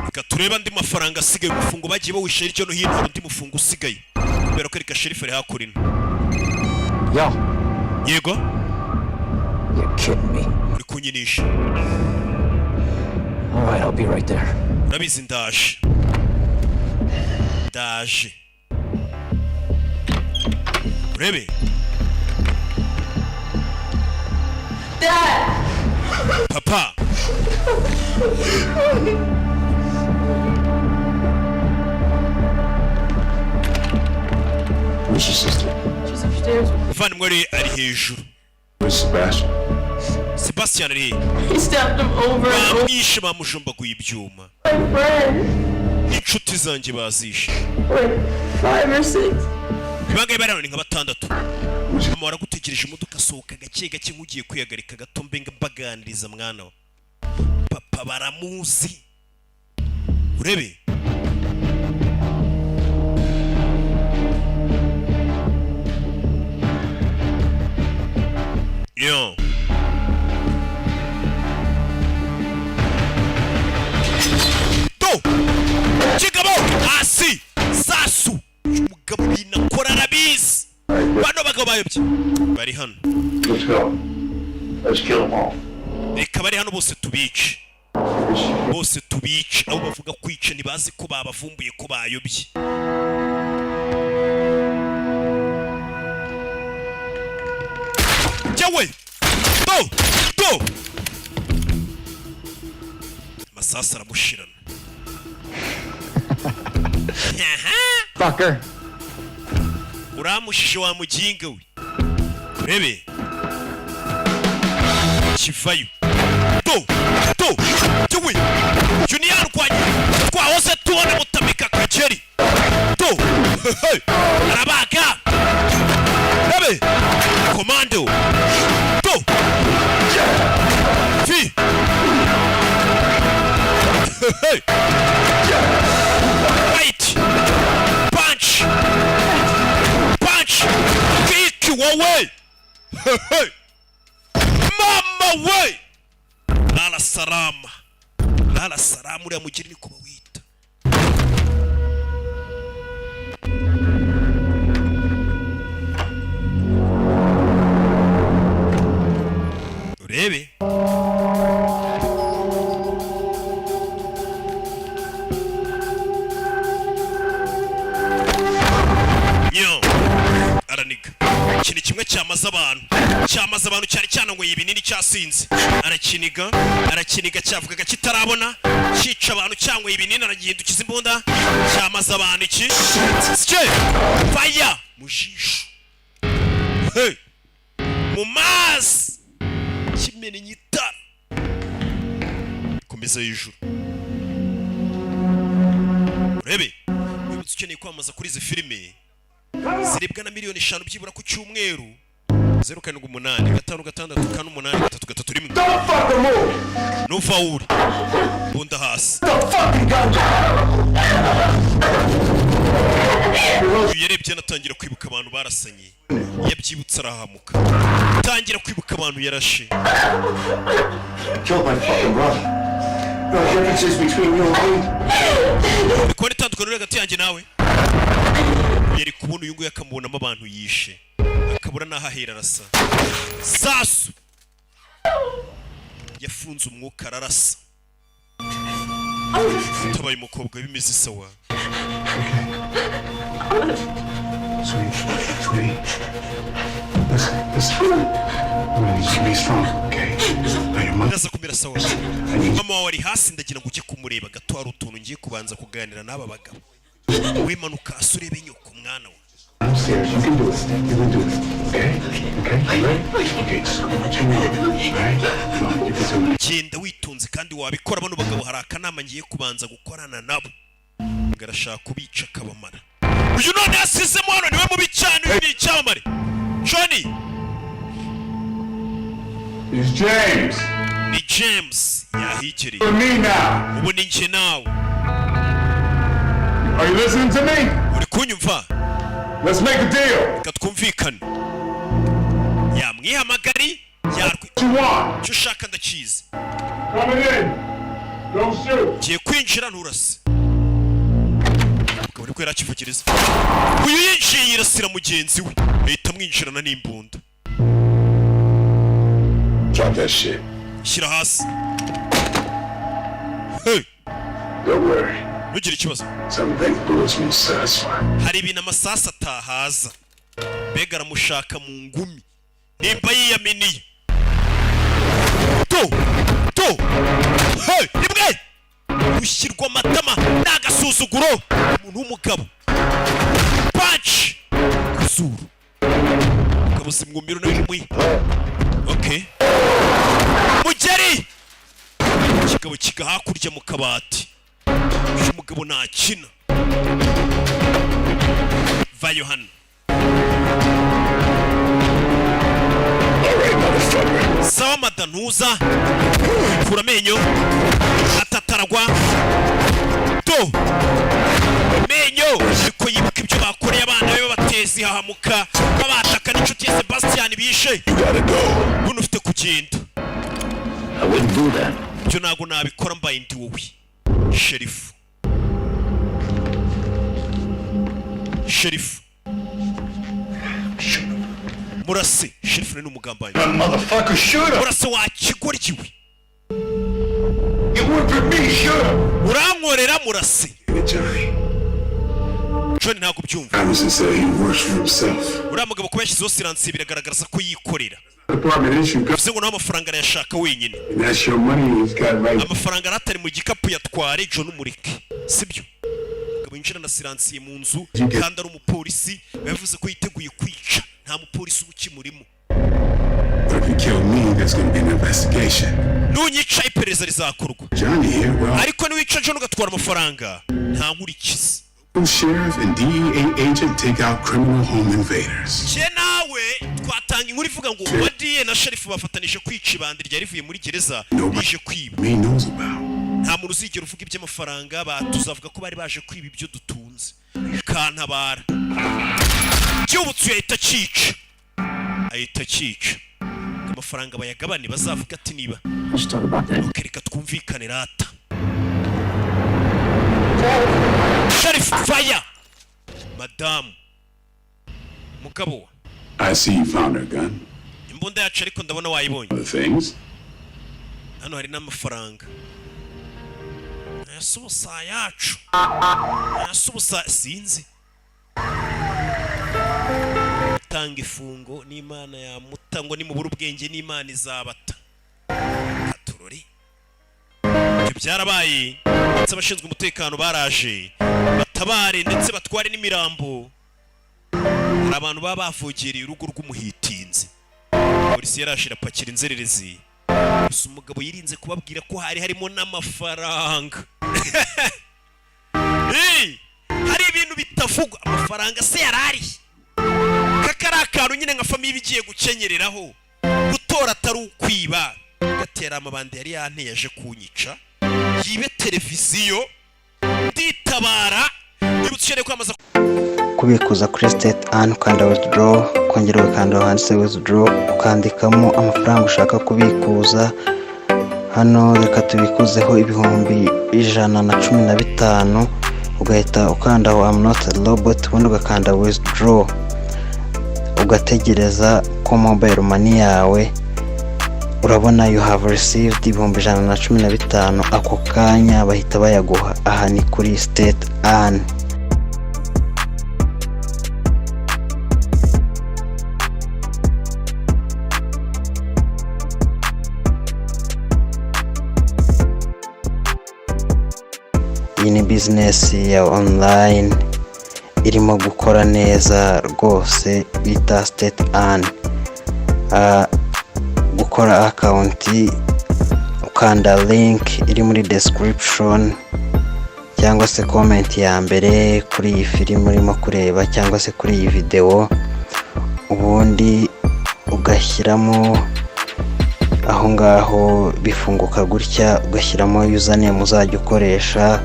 S1: Reka turebe andi mafaranga asigaye umufungo bagiye bawisha hirya no hino, hari undi mufungo usigaye kubera ko reka sheriff ari hakurina. Yego?
S9: You're kidding me.
S1: Uri kunyinisha.
S9: All right, I'll be right there.
S1: Urabizi ndaje. Urebe.
S4: Dad!
S1: Papa!
S2: Where's your sister?
S7: She's upstairs.
S1: Muvandimwe ari hejuru.
S2: Where's Sebastian?
S1: Sebastian ari.
S7: He stabbed him over and over.
S1: Bamwishe bamujombaguye ibyuma.
S7: My friend.
S1: Inshuti zanjye bazishe.
S7: Like 5 or 6.
S1: Bibangaye barano ni nka 6. Mama waragutegereje imodoka sohoka gake nk'ugiye kwihagarika gato mbenga baganiriza mwana wa. Papa baramuzi. Urebe. Yo. Chigabo asi sasu umugabo binakora arabizi. Bano bagabo bayobye bari hano.
S2: Let's go. Let's kill them all.
S1: Reka bari hano bose tubice. Abo bavuga kwica ntibazi ko babavumbuye ko bayobye. Jawe! Do! Masasa aramushirana.
S11: Fucker.
S1: Uramushije wa mujinga we. Urebe. Kivayo. Do! Jawe! Junior kwanye. Twahose tubona mutamika kajeri. Do! Arabaga. Urebe. Commando. Do! Fi! we mama we lala salama uriya mugiri niko bawita. urebe araniga ikintu kimwe cyamaze abantu cyari cyanangoye ibinini cyasinze arakiniga cyavugaga kitarabona cyica abantu cyangwa ibinini aragihindukiza imbunda cyamaze abantu iki fire mu jisho mu mazi kimenye itara komeza hejuru. urebe wibutse ukeneye kwamaza kuri izi filime ziribwa na miliyoni 5 byibura ku cyumweru 0786583331 nuva uri bunda hasi yarebye natangira kwibuka abantu barasanye yabyibutse arahamuka tangira kwibuka abantu yarashe. Ko nitandukana hagati yanjye nawe yari kubona uyu nguyu akamubonamo abantu yishe akabura n'aho ahera arasa sasu yafunze umwuka ararasa tabaye umukobwa bimeze sawa.
S2: Sweetie. Listen. Be strong, okay?
S1: Ndaza kumira sawa. Mama wawe ari hasi ndagira ngo ujye kumureba gato hari utuntu ngiye kubanza kuganira n'aba bagabo. Wimanuka asurebe nyoko mwana we.
S2: Upstairs, you can do it. You can do it. Okay? Okay? Right? Okay, just go to your room. Right? Come on, you can do it.
S1: Genda witonze kandi wabikora bano bagabo hari akanama ngiye kubanza gukorana nabo. Ngarashaka kubica kabamara. Uyu none asizemo hano niwe mubicana w'icyamare. Johnny.
S2: It's James.
S1: Ni James yahikiriye.
S2: For me now.
S1: Ubu ni nje nawe.
S2: Are you listening to me?
S1: Uri kunyumva?
S2: Let's make a deal.
S1: Katwumvikana. Yamwihamagari yarwe. Cyo ushaka ndakizi.
S2: Coming in. Don't shoot.
S1: Giye kwinjira nturase. Uri kwera kivugiriza. Uyu yinjiye yirasira mugenzi we. Ahita mwinjirana n'imbunda.
S2: Drop that shit.
S1: Shira hasi. Hey.
S2: Don't worry.
S1: Ntugire ikibazo.
S2: Some big bullets won't satisfy.
S1: Hari ibintu amasasa atahaza. Mbega aramushaka mu ngumi. Nimba yiyaminiye. To. Hey, nimwe. Ushyirwa amatama n'agasuzuguro umuntu w'umugabo. Punch. Kuzuru. Mugabo simwumiro na bimwe. Okay. Mugeri. Kigabo kiga hakurya mu kabati. Uyu mugabo nakina. Vayo hano. Sawa madantuza. Kura menyo. Atataragwa. To. Menyo. Ariko yibuka ibyo bakoreye abana be batezi hahamuka. Babataka n'inshuti ya Sebastian bishe. Buno ufite kugenda.
S9: I wouldn't do that.
S1: Byo nago nabikora mbaye ndi wowe. Sheriff. Murase. Sheriff ni umugambanyi.
S2: Motherfucker, shoot him.
S1: Murase wa kigoryiwe.
S2: You work for me, shoot him.
S1: Urankorera murase.
S2: Johnny.
S1: Johnny ntabwo byumva.
S2: Anderson said he works for himself.
S1: Uriya mugabo kuba yashyizeho siransi biragaragaza ko yikorera.
S2: Department issue.
S1: Bivuze ngo n'amafaranga arayashaka wenyine.
S2: That's your money he's got right.
S1: Amafaranga aratari mu gikapu yatware John umureke. Sibyo? Mugabo yinjira na siransi mu nzu kandi ari umupolisi yavuze ko yiteguye kwica. Nta mupolisi ukimurimo.
S2: But if you kill me, there's going to be an investigation.
S1: Nunyica iperereza rizakorwa.
S2: Johnny here, well.
S1: Ariko niwica John ugatwara amafaranga nta nkurikizi.
S2: Sheriff and DEA agent take out criminal home invaders.
S1: Je nawe twatanga inkuru ivuga ngo DAA na sheriff bafatanije kwica ibandi rya rivuye muri gereza rije kwiba.
S2: Me knows about.
S1: Nta muntu uzigera uvuga iby'amafaranga batuzavuga ko bari baje kwiba ibyo dutunze. Kantabara. Cyubutse yahita cica. ahita akica amafaranga bayagabane bazavuga ati niba reka twumvikane rata Sheriff fire Madame mugabo
S2: I see you found her gun.
S1: imbunda yacu ariko ndabona wayibonye
S2: Other things?
S1: hano hari n'amafaranga yasubusa yacu yasubusa sinzi tanga ifungo n'Imana ya mutango ni mu buru bwenge n'Imana izabata katurori byarabaye ndetse abashinzwe umutekano baraje batabare ndetse batware n'imirambo hari abantu baba bavogeriye urugo rw'umuhitinzi polisi yarashira pakira inzererezi gusa umugabo yirinze kubabwira ko harimo n'amafaranga hari ibintu bitavugwa amafaranga se yarari kakarakantu nyine nka famiye bigiye gukenyereraho gutora atari ukwiba gatera amabandi yari yanteye aje kunyica yibe televiziyo nditabara nibutshire kwamaza
S5: kubikuza kuri state and ukanda withdraw kongera ukanda handitse withdraw ukandikamo amafaranga ushaka kubikuza hano reka tubikuzeho ibihumbi 115 ugahita ukanda aho I'm not a robot ubundi ugakanda withdraw ugategereza ko mobile money yawe urabona you have received ibihumbi 115 ako kanya bahita bayaguha aha ni kuri state and iyi ni business ya online irimo gukora neza rwose bita state an gukora account ukanda link iri muri description cyangwa se comment ya mbere kuri iyi film urimo kureba cyangwa se kuri iyi video ubundi ugashyiramo aho ngaho bifunguka gutya ugashyiramo username uzajya ukoresha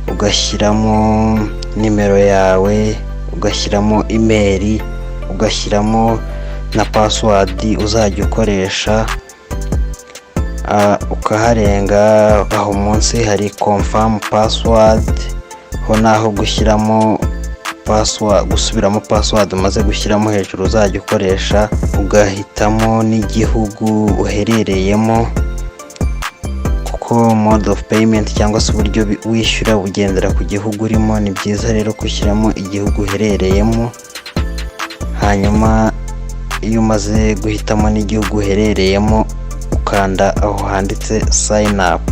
S5: ugashyiramo nimero yawe ugashyiramo email ugashyiramo na password uzajya ukoresha ukaharenga aho munsi hari confirm password ho naho gushyiramo password gusubiramo password umaze gushyiramo hejuru uzajya ukoresha ugahitamo n'igihugu uherereyemo kuko mode of payment cyangwa se uburyo wishyura bugendera ku gihugu urimo ni byiza rero gushyiramo igihugu uherereyemo hanyuma iyo umaze guhitamo n'igihugu uherereyemo ukanda aho handitse sign up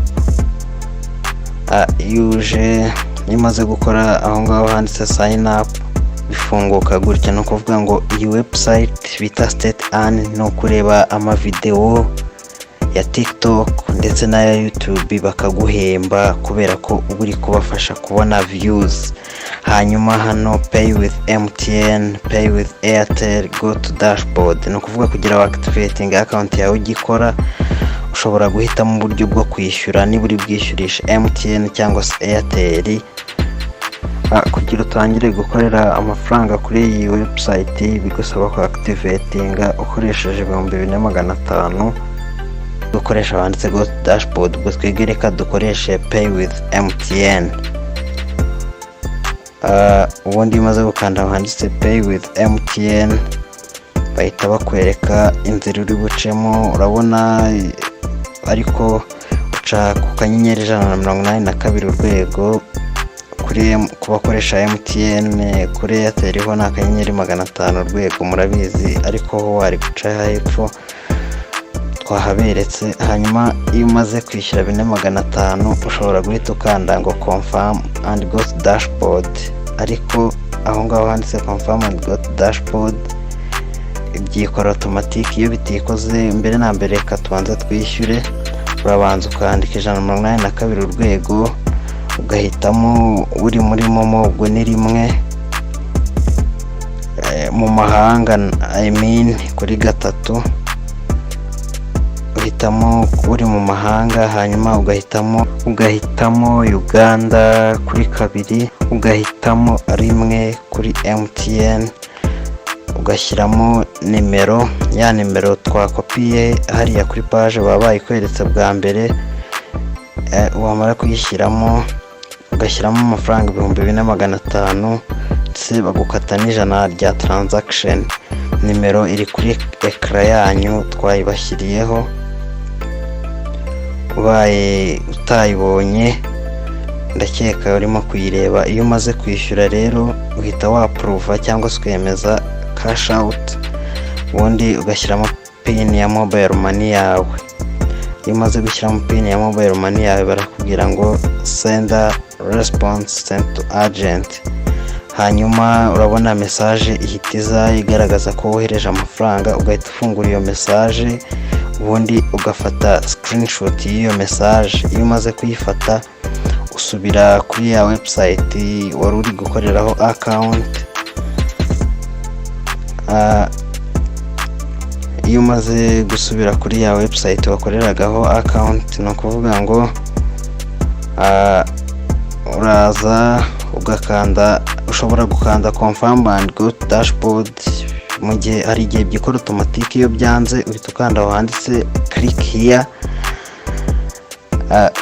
S5: iyo umaze gukora aho ngaho handitse sign up bifunguka gutya no kuvuga ngo iyi website bita state an no kureba amavideo ya TikTok ndetse na YouTube bakaguhemba kubera ko uri kubafasha kubona views hanyuma hano pay with MTN pay with Airtel go to dashboard no kuvuga kugira activating account yawe ugikora ushobora guhitamo uburyo bwo kwishyura niba uri bwishyurisha MTN cyangwa se Airtel kugira utangire gukorera amafaranga kuri iyi website bigusaba ko activating ukoresheje 2500 dukoresha banditse go dashboard ubwo twegereka dukoreshe pay with MTN ubundi maze gukanda handitse pay with MTN bahita bakwereka inzira uri bucemo urabona ariko uca ku kanyenyeri 182 urwego kuri kubakoresha MTN kuri Airtel ho na kanyenyeri 500 urwego murabizi ariko ho wari guca hepfo twahaberetse hanyuma iyo umaze kwishyura 4500 ushobora guhita ukanda ngo confirm and go to dashboard ariko aho ngaho handitse confirm and go to dashboard ibyikora automatic iyo bitikoze mbere na mbere katubanza twishyure urabanza ukandika 182 urwego ugahitamo uri muri momo ubwo ni rimwe mu mahanga kuri gatatu uhitamo uri mu mahanga hanyuma ugahitamo Uganda kuri kabiri ugahitamo rimwe kuri MTN ugashyiramo nimero, ya nimero twakopiye hariya kuri page baba bayikweretse bwa mbere. Wamara kuyishyiramo ugashyiramo amafaranga 2500 ndetse bagukata n'ijana rya transaction. Nimero iri kuri ekara yanyu twayibashyiriyeho, ubaye utayibonye ndakeka urimo kuyireba. Iyo umaze kwishyura rero uhita waprova cyangwa se ukemeza cash out, ubundi ugashyiramo pin ya mobile money yawe. Iyo umaze gushyiramo pin ya mobile money yawe barakubwira ngo sender response sent to agent. Hanyuma urabona message ihitiza igaragaza ko wohereje amafaranga, ugahita ufungura iyo message ubundi ugafata screenshot y'iyo message. Iyo umaze kuyifata usubira kuri ya website wari uri gukoreraho account. Iyo umaze gusubira kuri ya website wakoreragaho account, no kuvuga ngo uraza ugakanda, ushobora gukanda confirm and go to dashboard. Mu gihe hari igihe byikora automatic, iyo byanze uhita ukanda aho handitse click here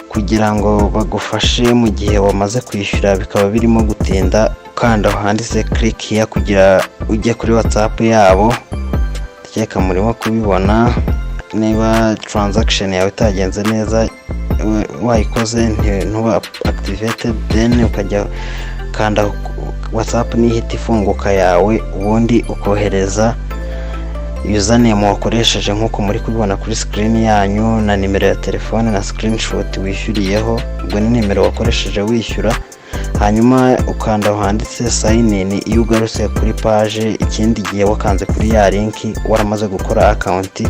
S5: kugira ngo bagufashe mu gihe wamaze kwishyura bikaba birimo gutinda. Ukanda aho handitse click here kugira ujye kuri WhatsApp yabo. Ndakeka murimo kubibona. Niba transaction yawe itagenze neza wayikoze ntuba activated, then ukajya kanda WhatsApp n'ihita ifunguka yawe, ubundi ukohereza username wakoresheje nk'uko muri kubibona kuri screen yanyu, na nimero ya telefone na screenshot wishyuriyeho, ubwo ni nimero wakoresheje wishyura. Hanyuma ukanda aho handitse sign in iyo ugarutse kuri page. Ikindi gihe wakanze kuri ya link waramaze gukora account,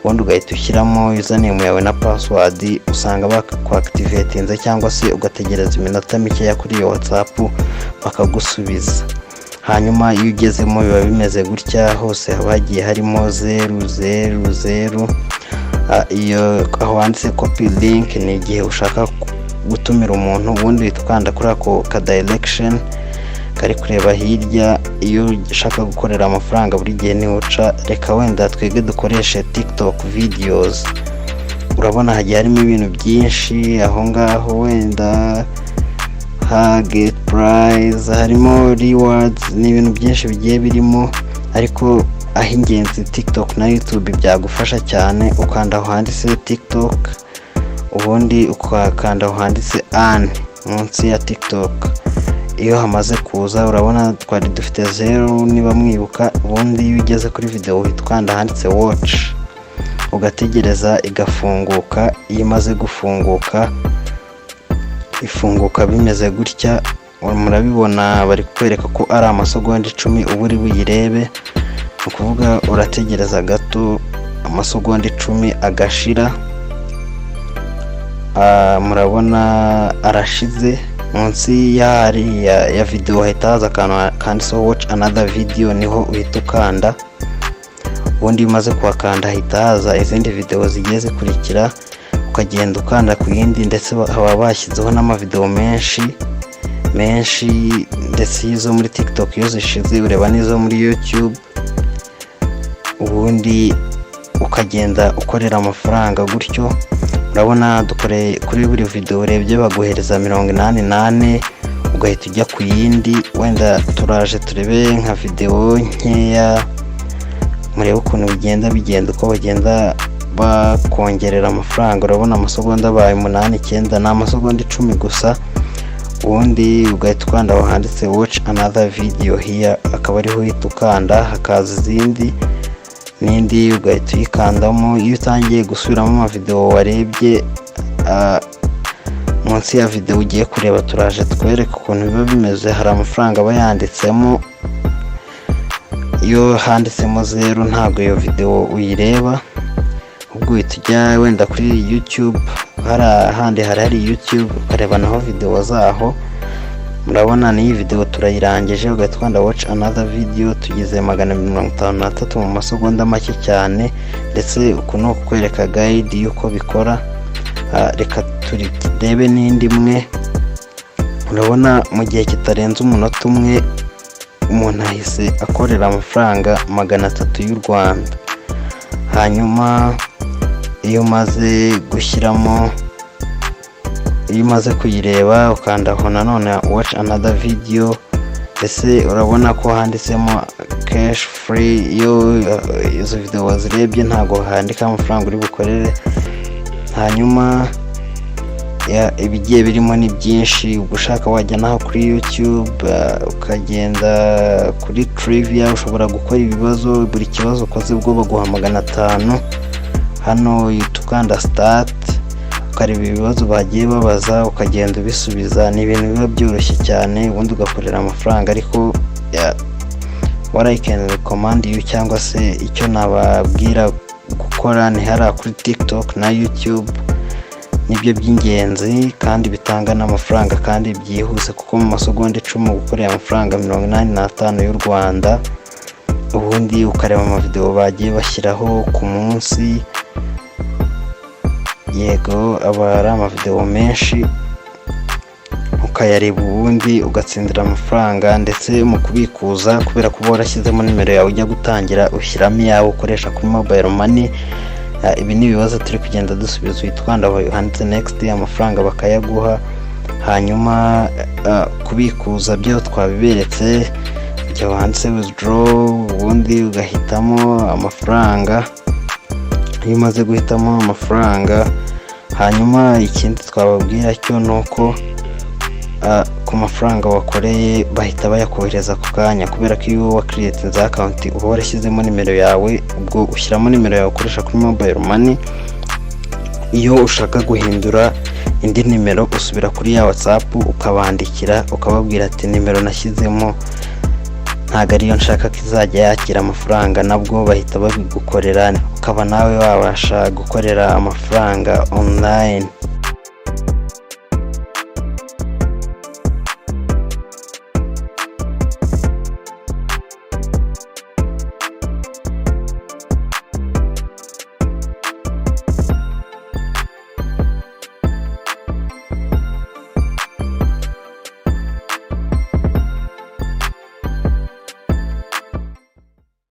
S5: ubundi ugahita ushyiramo username yawe na password, usanga bakwaactivatinze cyangwa se ugategereza iminota mikeya kuri iyo WhatsApp bakagusubiza. Hanyuma iyo ugezemo biba bimeze gutya, hose haba hagiye harimo 000. Iyo aho handitse copy link ni igihe ushaka gutumira umuntu, ubundi ukanda kuri ako ka direction kari kureba hirya. Iyo ushaka gukorera amafaranga buri gihe ni uca, reka wenda twege dukoreshe TikTok videos. Urabona hagiye harimo ibintu byinshi aho ngaho, wenda get prize, harimo rewards n'ibintu byinshi bigiye birimo, ariko aho ingenzi TikTok na YouTube byagufasha cyane. Ukanda aho handitse TikTok, ubundi ukakanda aho handitse earn munsi ya TikTok. Iyo hamaze kuza urabona twari dufite 0 niba mwibuka. Ubundi iyo ugeze kuri video uhita ukanda handitse watch ugategereza igafunguka. Iyo imaze gufunguka ifunguka bimeze gutya, murabibona bari kwereka ko ari amasegonda 10 ubu uri buyirebe. Ukuvuga urategereza gato amasegonda 10 agashira. Murabona arashize. Munsi ya video hahita haza akantu watch another video, niho uhita ukanda. Ubundi umaze kuhakanda hahita haza izindi video zigiye zikurikira, ukagenda ukanda ku yindi, ndetse haba bashyizeho n'amavideo menshi ndetse izo muri TikTok iyo zishize ureba n'izo muri YouTube. Ubundi ukagenda ukorera amafaranga gutyo. Urabona dukoreye kuri buri video urebye baguhereza 88, ugahita ujya ku yindi. Wenda turaje turebe nka video nkeya, murebe ukuntu bigenda uko bagenda bakongerera amafaranga. Urabona amasegonda abaye 8 9 ni amasegonda 10 gusa. Ubundi ugahita ukanda aho handitse watch another video here, akaba ariho uhita ukanda, hakaza izindi n'indi ugahita uyikandamo. Iyo utangiye gusubiramo amavideo warebye munsi ya video ugiye kureba, turaje twereka ukuntu biba bimeze. Hari amafaranga aba yanditsemo, iyo handitsemo 0 ntabwo iyo video uyireba, ubwo uhita ujya wenda kuri YouTube. hari YouTube ukareba naho video zaho. Murabona ni video turayirangije, ugahita ukanda watch another video. Tugize 153 mu masegonda make cyane, ndetse uku no kukwereka guide yuko bikora. Reka turebe n'indi imwe. Urabona mu gihe kitarenze umunota umwe umuntu ahise akorera amafaranga 300 y'u Rwanda. Hanyuma iyo umaze gushyiramo, iyo umaze kuyireba ukandaho nanone watch another video, ese urabona ko handitsemo cash free. Iyo izo video wazirebye ntago handika amafaranga uri bukorere. Hanyuma ibigiye birimo ni byinshi, ugushaka wajya naho kuri YouTube ukagenda kuri trivia, ushobora gukora ibibazo, buri kibazo ukoze bwo baguha 500. hano tukanda start ukareba ibibazo bagiye babaza ukagenda ubisubiza. Ni ibintu biba byoroshye cyane ubundi ugakorera amafaranga. Ariko what I can recommend you cyangwa se icyo nababwira gukora ni hara kuri TikTok na YouTube, nibyo by'ingenzi kandi bitanga n'amafaranga kandi byihuse, kuko mu masegonda 10 gukorera amafaranga 85 y'u Rwanda. Ubundi ukareba amavideo bagiye bashyiraho ku munsi, yego aba ari amavideo menshi, ukayareba ubundi ugatsindira amafaranga. Ndetse mu kubikuza, kubera ko warashyizemo nimero yawe ujya gutangira ushyiramo yawe ukoresha kuri mobile money. Ibi ni ibibazo turi kugenda dusubiza, witwanda handitse next, amafaranga bakayaguha. Hanyuma kubikuza byo twabiberetse, ujya handitse withdraw, ubundi ugahitamo amafaranga. Iyo umaze guhitamo amafaranga, hanyuma ikindi twababwira cyo nuko ku mafaranga wakoreye bahita bayakohereza ku kanya, kubera ko iyo wa create za account uba warashyizemo nimero yawe, ubwo ushyiramo nimero yawe ukoresha kuri mobile money. Iyo ushaka guhindura indi nimero usubira kuri ya WhatsApp ukabandikira ukababwira ati nimero nashyizemo ntago ariyo nshaka ko izajya yakira amafaranga, nabwo bahita babigukorera, ukaba nawe wabasha gukorera amafaranga online.